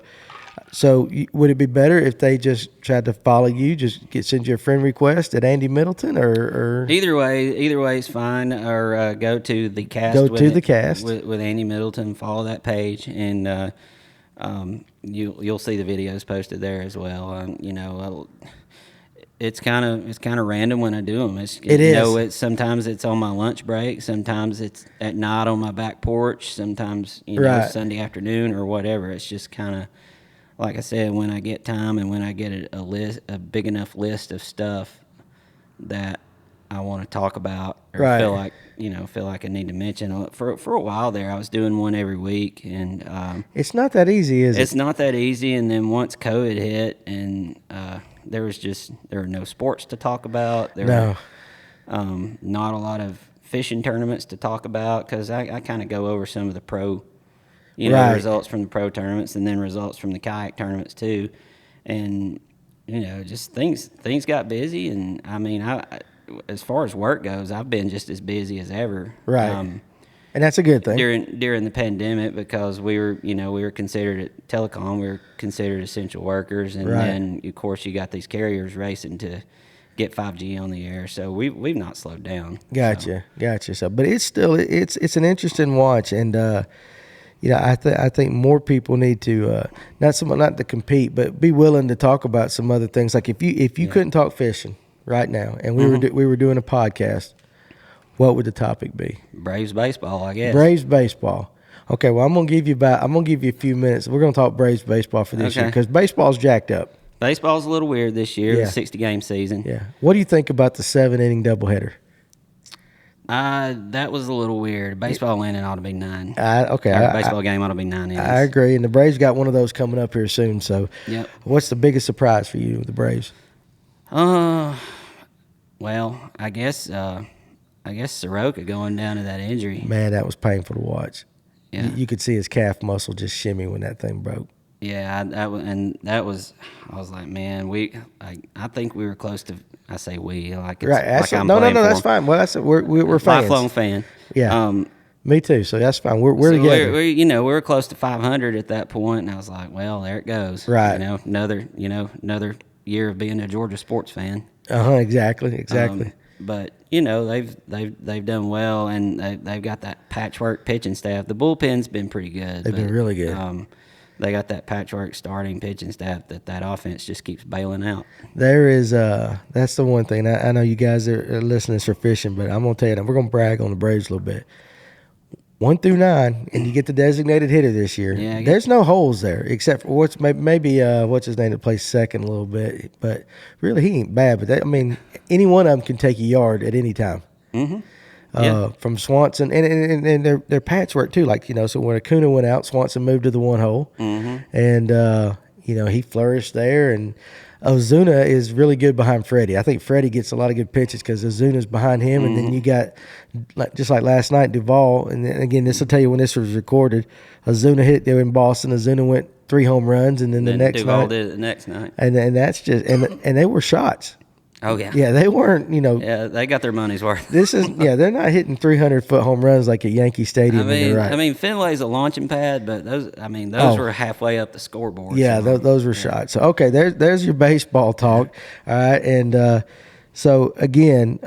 so would it be better if they just tried to follow you, send you a friend request at Andy Middleton or? Either way is fine. Or go to the cast. Go to the cast with Andy Middleton. Follow that page, and You'll see the videos posted there as well. It's kind of random when I do them. It is. Sometimes it's on my lunch break. Sometimes it's at night on my back porch. Sometimes Right. Sunday afternoon or whatever. It's just kind of like I said, when I get time and when I get a big enough list of stuff that I want to talk about or Right. feel like I need to mention. For a while there, I was doing one every week, and It's not that easy, is it? it's not that easy. And then once COVID hit, and there were no sports to talk about. There No. were not a lot of fishing tournaments to talk about because I kind of go over some of the pro, Right. results from the pro tournaments and then results from the kayak tournaments too, and just things got busy. And I mean, as far as work goes, I've been just as busy as ever. Right. And that's a good thing. During the pandemic, because we were considered at Telecom, we were considered essential workers, and Right. then of course you got these carriers racing to get 5G on the air, so we've not slowed down. Gotcha. So, but it's still it's an interesting watch, and I think more people need to not to compete, but be willing to talk about some other things. Like if you couldn't talk fishing right now, and we were doing a podcast, what would the topic be? Braves baseball, I guess. Braves baseball. Okay, well I'm gonna give you a few minutes. We're gonna talk Braves baseball for this year Okay. because baseball's jacked up. Baseball's a little weird this year. Yeah. 60-game season. Yeah. What do you think about the 7-inning doubleheader? That was a little weird. Baseball inning ought to be 9. Okay. Or baseball game ought to be 9 innings. I agree, and the Braves got one of those coming up here soon. So, Yep. What's the biggest surprise for you, the Braves? Well, I guess Soroka going down to that injury. Man, that was painful to watch. Yeah. You could see his calf muscle just shimmy when that thing broke. Yeah, I was like, man, I think we were close to. I say we like it's, Right. like I'm No, playing that's for fine. Well, we're fans. lifelong fan. Yeah. Me too. So that's fine. We're So together. we were close to 500 at that point, and I was like, well, there it goes. Right. Another year of being a Georgia sports fan. Exactly. But they've done well, and they've got that patchwork pitching staff. The bullpen's been pretty good. They've been really good. They got that patchwork starting pitching staff that offense just keeps bailing out. There is that's the one thing. I know you guys are listening for fishing, but I'm gonna tell you, we're gonna brag on the Braves a little bit. 1 through 9, and you get the designated hitter this year. Yeah, There's no holes there except for what's his name that plays second a little bit, but really he ain't bad. But any one of them can take a yard at any time. Mm-hmm. Yeah. From Swanson, and they're patchwork too. Like so when Acuna went out, Swanson moved to the 1 hole, and he flourished there. And Ozuna is really good behind Freddie. I think Freddie gets a lot of good pitches because Ozuna's behind him, and then you got just like last night Duvall. And then, again, this will tell you when this was recorded. Ozuna hit there in Boston. Ozuna went 3 home runs, and then the next Duvall night did it the next night. and that's just and they were shots. Oh yeah. Yeah, they weren't. Yeah, they got their money's worth. They're not hitting 300-foot home runs like at Yankee Stadium. I mean, Fenway's a launching pad, but those were halfway up the scoreboard. Yeah, those were shots. So okay, there's your baseball talk. All right, and so again,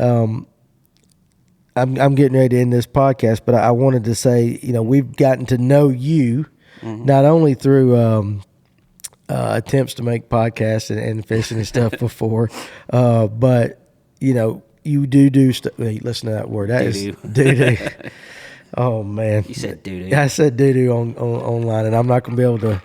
I'm getting ready to end this podcast, but I wanted to say, we've gotten to know you not only through attempts to make podcasts and fishing and stuff before, but you do stuff. Listen to that word. That is doo-doo. Oh man, You said doo-doo. I said doo-doo online, and I'm not going to be able to.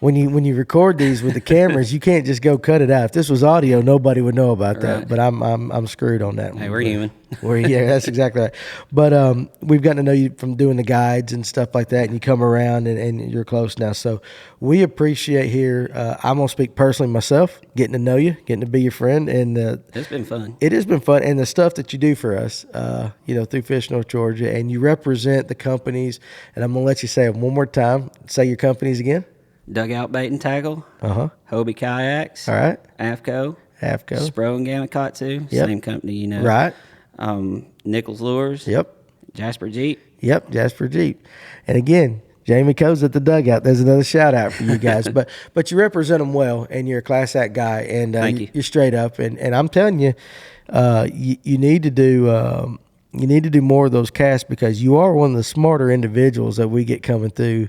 When you record these with the cameras, you can't just go cut it out. If this was audio, nobody would know about that. Right. But I'm screwed on that. Hey, we're human. Yeah, that's exactly right. But we've gotten to know you from doing the guides and stuff like that, and you come around and you're close now. So we appreciate here. I'm gonna speak personally myself, getting to know you, getting to be your friend, and It's been fun. it has been fun. And the stuff that you do for us, through Fish North Georgia, and you represent the companies. And I'm gonna let you say it one more time. Say your companies again. Dugout Bait and Tackle. Hobie Kayaks. All right. AFCO. AFCO. and Gamakatsu. Yep. Same company, Right. Nichols Lures. Yep. Jasper Jeep. Yep, Jasper Jeep. And again, Jamie Coe's at the dugout. There's another shout out for you guys. but you represent them well, and you're a class act guy, and Thank you. You're straight up. And I'm telling you, you need to do more of those casts because you are one of the smarter individuals that we get coming through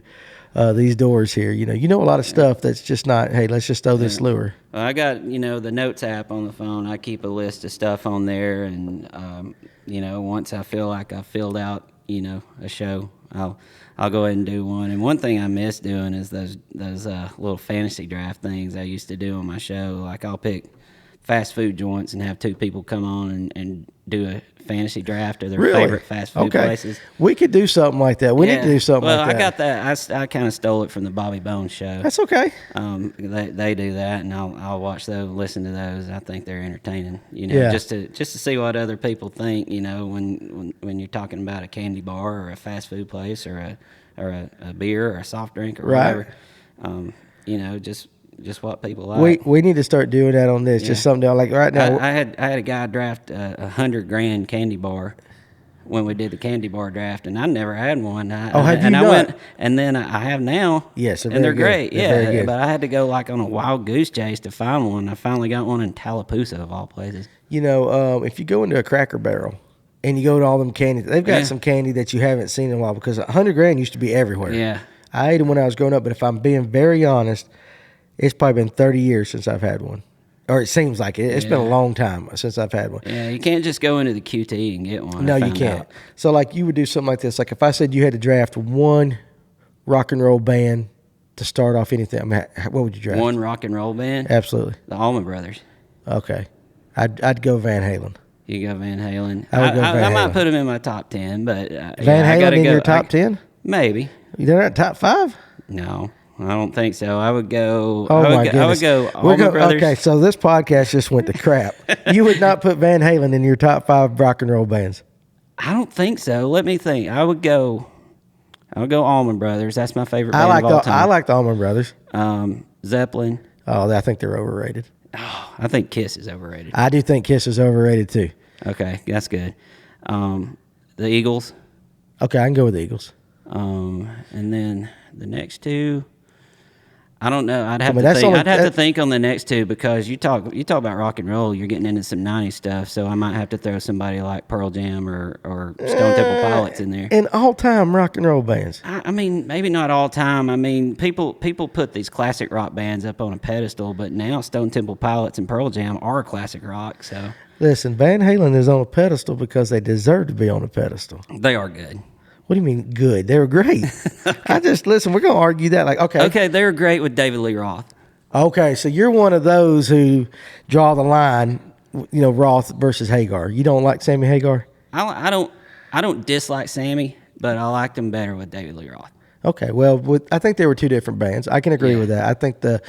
these doors here. You know a lot of stuff that's just not. Hey, let's just throw this lure. Well, I got the notes app on the phone. I keep a list of stuff on there, and once I feel like I've filled out a show, I'll go ahead and do one. And one thing I miss doing is those little fantasy draft things I used to do on my show. Like I'll pick fast food joints and have two people come on and do a fantasy draft of their favorite fast food places. We could do something like that. We need to do something like that. Well, I got that. I kind of stole it from the Bobby Bones show. That's okay. They do that, and I'll watch those, listen to those. I think they're entertaining. Just to see what other people think. When you're talking about a candy bar or a fast food place or a beer or a soft drink or whatever. Just what people like. We need to start doing that on this. Just something like right now. I had a guy draft $100,000 candy bar when we did the candy bar draft, and I never had one. Have you not? I went, and then I have now. Yes, and they're great. They're very good. But I had to go like on a wild goose chase to find one. I finally got one in Tallapoosa of all places. If you go into a Cracker Barrel and you go to all them candy, they've got some candy that you haven't seen in a while because $100,000 used to be everywhere. Yeah, I ate them when I was growing up, but if I'm being very honest, it's probably been 30 years since I've had one. Or it seems like it. It's been a long time since I've had one. Yeah, you can't just go into the QT and get one. No, you can't. So, like, you would do something like this. Like, if I said you had to draft one rock and roll band to start off anything, what would you draft? One rock and roll band? Absolutely. The Allman Brothers. Okay. I'd go Van Halen. You go Van Halen. I would go Van Halen. I might put them in my top 10, but... Van Halen in your top 10? Maybe. They're not top 5? No. I don't think so. I would go. Oh my goodness! I would go. Allman Brothers. Okay, so this podcast just went to crap. You would not put Van Halen in your top 5 rock and roll bands. I don't think so. Let me think. I would go Allman Brothers. That's my favorite band of all time. I like the Allman Brothers. Zeppelin. Oh, I think they're overrated. Oh, I think Kiss is overrated. I do think Kiss is overrated too. Okay, that's good. The Eagles. Okay, I can go with the Eagles. And then the next two. I don't know. I'd have to think on the next two because you talk about rock and roll. You're getting into some 90s stuff, so I might have to throw somebody like Pearl Jam or Stone Temple Pilots in there. And all-time rock and roll bands. I mean, maybe not all time. I mean, people put these classic rock bands up on a pedestal, but now Stone Temple Pilots and Pearl Jam are classic rock. So listen, Van Halen is on a pedestal because they deserve to be on a pedestal. They are good. What do you mean good? They were great. Listen, we're going to argue that. Like, okay, they were great with David Lee Roth. Okay, so you're one of those who draw the line, Roth versus Hagar. You don't like Sammy Hagar? I don't dislike Sammy, but I liked him better with David Lee Roth. Okay, well, I think they were two different bands. I can agree with that. I think the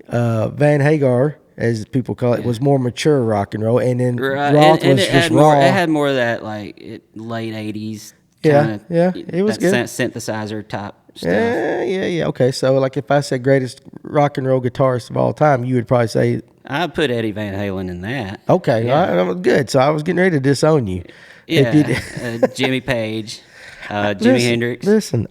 Van Hagar, as people call it, was more mature rock and roll, and then Roth was just raw. It had more of that late 80s. It was good. Synthesizer type stuff. Yeah. Okay, so like if I said greatest rock and roll guitarist of all time, you would probably say I'd put Eddie Van Halen in that. Okay, all right, good. So I was getting ready to disown you. Yeah, Jimmy Page, Jimi Hendrix. Listen,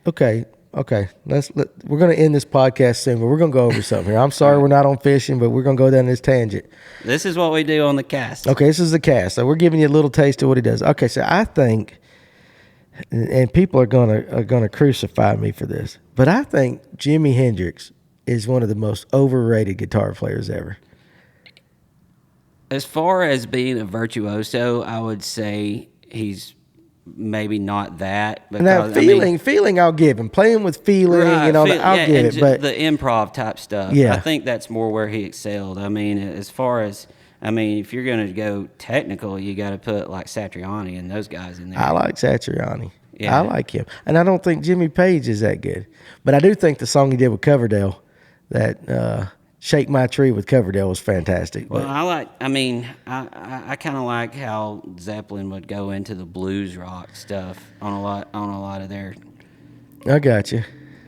okay. We're going to end this podcast soon, but we're going to go over something here. I'm sorry we're not on fishing, but we're going to go down this tangent. This is what we do on the cast. Okay, this is the cast. So we're giving you a little taste of what he does. Okay, so I think. And people are gonna crucify me for this, but I think Jimi Hendrix is one of the most overrated guitar players ever. As far as being a virtuoso, I would say he's maybe not that. Now, feeling, I'll give him. Playing with feeling, I'll give it. But the improv type stuff, I think that's more where he excelled. I mean, as far as if you're going to go technical, you got to put like Satriani and those guys in there. I like Satriani. Yeah. I like him. And I don't think Jimmy Page is that good. But I do think the song he did with Coverdale, that Shake My Tree with Coverdale, was fantastic. Well, I kind of like how Zeppelin would go into the blues rock stuff on a lot of their. I got you.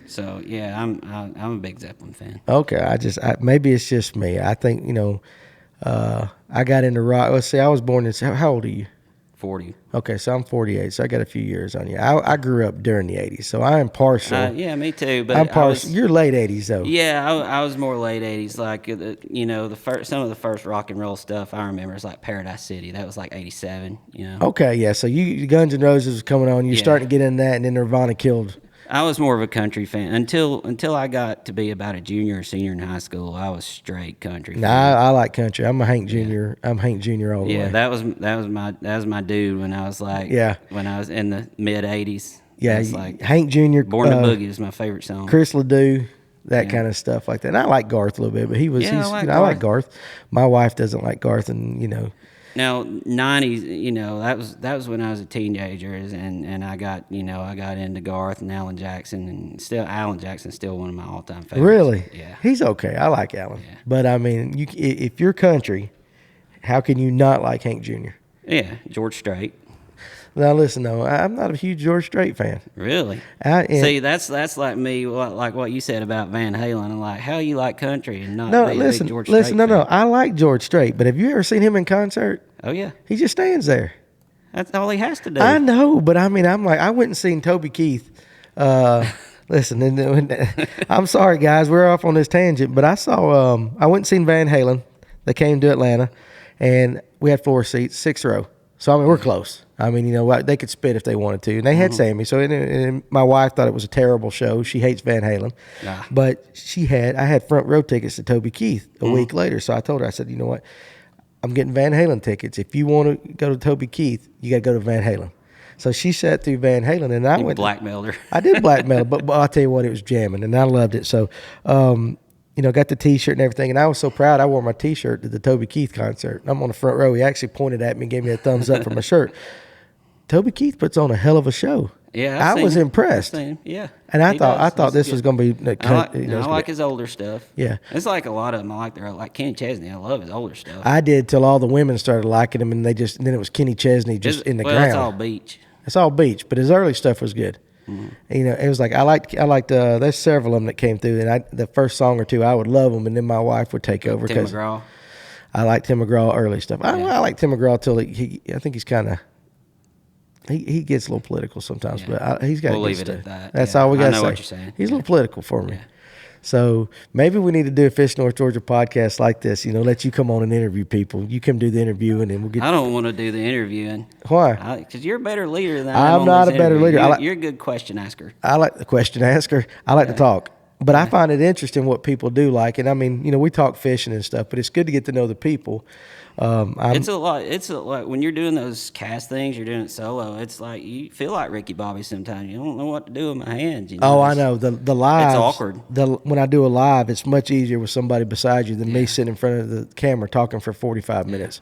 So, yeah, I'm a big Zeppelin fan. Okay, maybe it's just me. I think, I got into rock. Let's see, I was born in, how old are you? 40. Okay, so I'm 48, so I got a few years on you. I grew up during the 80s, so I am partial. Yeah, me too. But I'm partial. You're late 80s, though. Yeah, I was more late 80s. Like, some of the first rock and roll stuff I remember is like Paradise City. That was like 87, Okay, yeah, so you Guns N' Roses was coming on. You're starting to get in that, and then Nirvana killed I was more of a country fan until I got to be about a junior or senior in high school. I was straight country fan. I like country. I'm a Hank Jr. I'm Hank Jr. all the way. Yeah, that was my dude when I was like when I was in the mid '80s. Yeah, It's like Hank Jr. Born to Boogie is my favorite song. Chris Ledoux, that kind of stuff like that. And I like Garth a little bit, but I like Garth. My wife doesn't like Garth, and Now '90s, that was when I was a teenager, and I got into Garth and Alan Jackson, and still Alan Jackson's still one of my all time favorites. Really, yeah, he's okay. I like Alan, Yeah. but I mean, if you're country, how can you not like Hank Jr.? Yeah, George Strait. Now listen, though, I'm not a huge George Strait fan. Really? See, that's like me, like what you said about Van Halen. I'm like, how you like country and not no, be listen, a big George Strait fan? no. I like George Strait, but have you ever seen him in concert? Oh yeah, He just stands there. that's all he has to do. I know, but I mean, I'm like, I went and seen Toby Keith. Listen, I'm sorry, guys, we're off on this tangent, but I saw, I went and seen Van Halen. They came to Atlanta, and we had 4 seats, 6th row. So I mean, we're close. I mean, they could spit if they wanted to, and they had Sammy. So and my wife thought it was a terrible show. She hates Van Halen, but I had front row tickets to Toby Keith a week later. So I told her, I said, you know what? I'm getting Van Halen tickets. If you want to go to Toby Keith, you got to go to Van Halen. So she sat through Van Halen, and I went. Blackmailed her. I did blackmail, but I'll tell you what, it was jamming, and I loved it. So, got the T-shirt and everything, and I was so proud. I wore my T-shirt to the Toby Keith concert. I'm on the front row. He actually pointed at me and gave me a thumbs up for my shirt. Toby Keith puts on a hell of a show. Yeah, I was impressed. Yeah, and I thought this was going to be. I like his older stuff. Yeah, it's like a lot of them. I like Kenny Chesney. I love his older stuff. I did till all the women started liking him, and then it was Kenny Chesney just in the ground. It's all beach. It's all beach, but his early stuff was good. It was like I liked. There's several of them that came through, and the first song or two I would love them, and then my wife would take over Tim McGraw. I liked Tim McGraw early stuff. I like Tim McGraw till I think he's kind of. He gets a little political sometimes, but he's got. We'll leave it at that. That's all we got to say. I know what you're saying. He's a little political for me. Yeah. So maybe we need to do a Fish North Georgia podcast like this. Let you come on and interview people. You come do the interviewing, and we'll get. I don't want to do the interviewing. Why? Because you're a better leader than I'm not a better leader. You're a good question asker. I like the question asker. I like to talk. But I find it interesting what people do like. And I mean, we talk fishing and stuff, but it's good to get to know the people. It's a lot when you're doing those cast things, you're doing it solo. It's like you feel like Ricky Bobby sometimes. You don't know what to do with my hands. I know. The live. It's awkward. When I do a live, it's much easier with somebody beside you than me sitting in front of the camera talking for 45 minutes.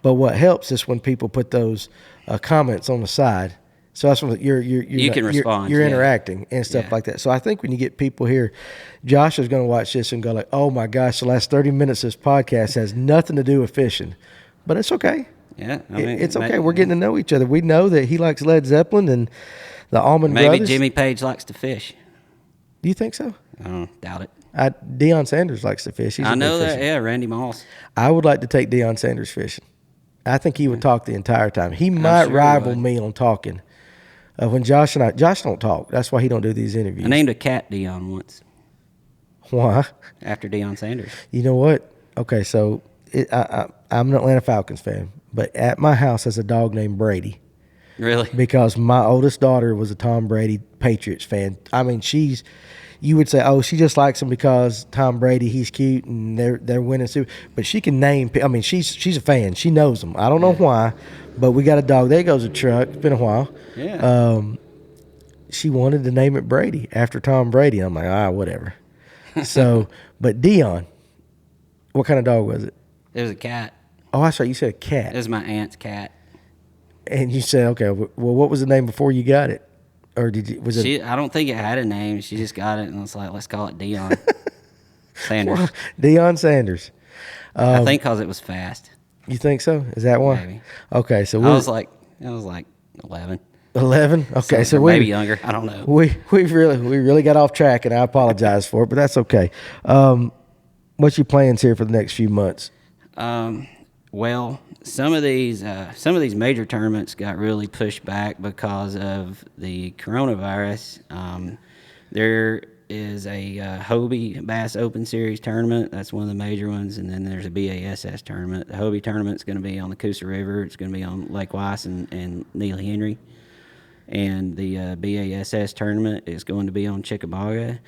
But what helps is when people put those comments on the side. So that's when you can respond. You're interacting and stuff like that. So I think when you get people here, Josh is going to watch this and go like, "Oh my gosh, the last 30 minutes of this podcast has nothing to do with fishing," but it's okay. Yeah, it's okay. We're getting to know each other. We know that he likes Led Zeppelin and the Allman Brothers. Maybe Jimmy Page likes to fish. Do you think so? I don't doubt it. Deion Sanders likes to fish. I know that. Yeah, Randy Moss. I would like to take Deion Sanders fishing. I think he would talk the entire time. He might rival me on talking. When Josh don't talk. That's why he don't do these interviews. I named a cat Deion once. Why? After Deion Sanders. You know what? Okay, so I'm an Atlanta Falcons fan, but at my house there's a dog named Brady. Really? Because my oldest daughter was a Tom Brady Patriots fan. I mean, you would say, oh, she just likes him because Tom Brady, he's cute and they're winning Super. But she can name. I mean, she's a fan. She knows them. I don't know why, but we got a dog. There goes a truck. It's been a while. Yeah. She wanted to name it Brady after Tom Brady. I'm like, whatever. So, but Deion, what kind of dog was it? It was a cat. Oh, I saw you said a cat. It was my aunt's cat. And you said, okay, well, what was the name before you got it? Or did you, I don't think it had a name. She just got it and was like, let's call it Deion Sanders. Well, Deion Sanders. I think because it was fast. You think so? Is that why? Maybe. Okay, so I was like 11. 11? Okay, so maybe younger. I don't know. We really got off track, and I apologize for it, but that's okay. What's your plans here for the next few months? Well, some of these major tournaments got really pushed back because of the coronavirus. There is a Hobie Bass Open Series tournament. That's one of the major ones, and then there's a BASS tournament. The Hobie tournament's going to be on the Coosa River. It's going to be on Lake Weiss and Neely Henry. and the BASS tournament is going to be on Chickamauga.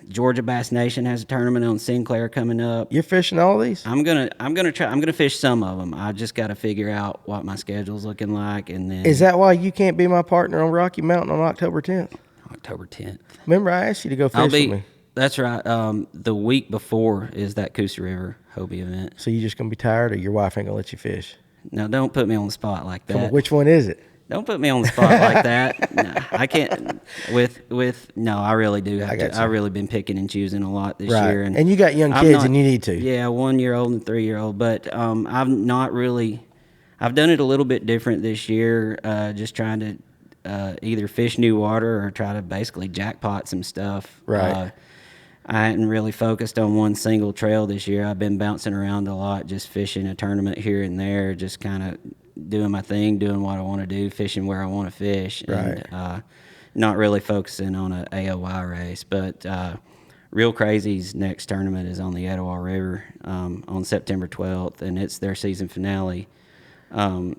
Georgia Bass Nation has a tournament on Sinclair coming up. You're fishing all these? I'm gonna fish some of them. I just got to figure out what my schedule's looking like, and then Is that why you can't be my partner on Rocky Mountain on October 10th? October 10th. Remember, I asked you to go fish with me. That's right. The week before is that Coosa River Hobie event. So you just gonna be tired, or your wife ain't gonna let you fish? No, don't put me on the spot like that. Come on, which one is it? Don't put me on the spot like that. No, I can't. No, I really do have to. I've really been picking and choosing a lot this year, and you got young kids, and you need to. Yeah, 1-year-old and 3-year-old. But I've not really. I've done it a little bit different this year. Just trying to either fish new water or try to basically jackpot some stuff. Right. I hadn't really focused on one single trail this year. I've been bouncing around a lot, just fishing a tournament here and there, just kind of doing my thing, doing what I want to do, fishing where I want to fish, right. And not really focusing on an AOY race. But Real Crazy's next tournament is on the Etowah River on September 12th, and it's their season finale.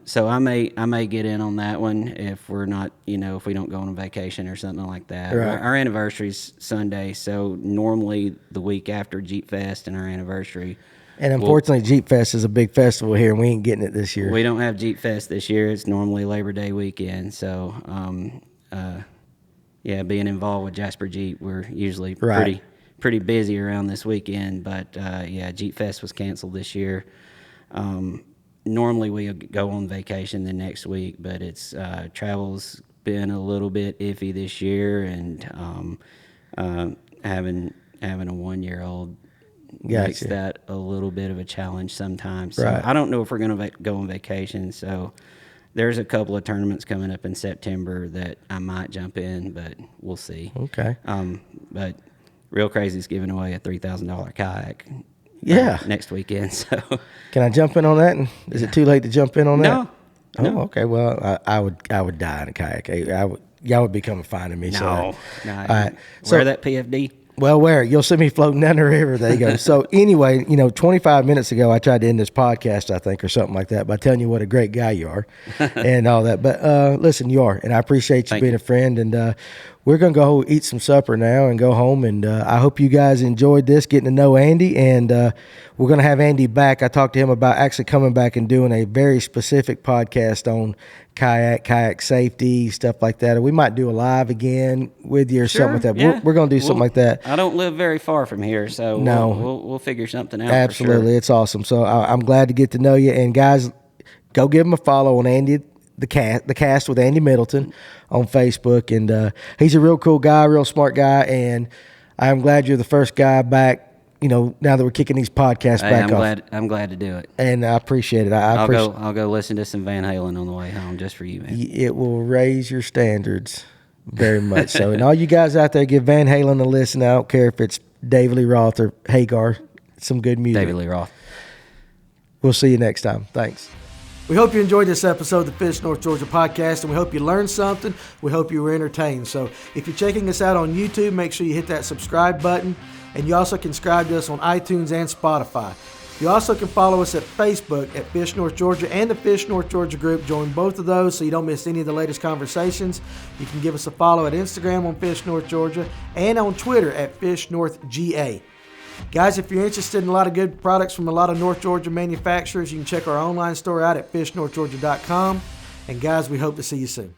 So I may get in on that one if we're not, if we don't go on a vacation or something like that. Right. Our anniversary's Sunday, so normally the week after Jeep Fest and our anniversary. And unfortunately, Jeep Fest is a big festival here, and we ain't getting it this year. We don't have Jeep Fest this year. It's normally Labor Day weekend. So, being involved with Jasper Jeep, we're usually pretty busy around this weekend. But, Jeep Fest was canceled this year. Normally we go on vacation the next week, but it's travel's been a little bit iffy this year, and having a 1-year-old makes that a little bit of a challenge sometimes. So I don't know if we're going to go on vacation. So there's a couple of tournaments coming up in September that I might jump in, but we'll see. Okay. But Real Crazy's giving away a $3,000 kayak. Next weekend. So can I jump in on that? And is it too late to jump in on that? No. Oh, okay. Well, I would die in a kayak. Y'all would be coming finding me. No. All right. Wear that PFD. Well, where? You'll see me floating down the river. There you go. So anyway, 25 minutes ago, I tried to end this podcast, I think, or something like that, by telling you what a great guy you are and all that. But listen, you are, and I appreciate you being a friend. And we're going to go eat some supper now and go home. And I hope you guys enjoyed this, getting to know Andy. And we're going to have Andy back. I talked to him about actually coming back and doing a very specific podcast on kayak safety, stuff like that. Or we might do a live again with you or something like that. Yeah. We're going to do something like that. I don't live very far from here, so we'll figure something out. Absolutely. For sure. It's awesome. So I'm glad to get to know you. And guys, go give him a follow on Andy, the cast with Andy Middleton on Facebook. And he's a real cool guy, real smart guy. And I'm glad you're the first guy back, now that we're kicking these podcasts back off. I'm glad to do it. And I appreciate it. I'll go listen to some Van Halen on the way home just for you, man. It will raise your standards very much so. And all you guys out there, give Van Halen a listen. I don't care if it's David Lee Roth or Hagar. Some good music. David Lee Roth. We'll see you next time. Thanks. We hope you enjoyed this episode of the Fish North Georgia podcast, and we hope you learned something. We hope you were entertained. So if you're checking us out on YouTube, make sure you hit that subscribe button, and you also can subscribe to us on iTunes and Spotify. You also can follow us at Facebook at Fish North Georgia and the Fish North Georgia group. Join both of those so you don't miss any of the latest conversations. You can give us a follow at Instagram on Fish North Georgia and on Twitter at Fish North GA. Guys, if you're interested in a lot of good products from a lot of North Georgia manufacturers, you can check our online store out at fishnorthgeorgia.com. And guys, we hope to see you soon.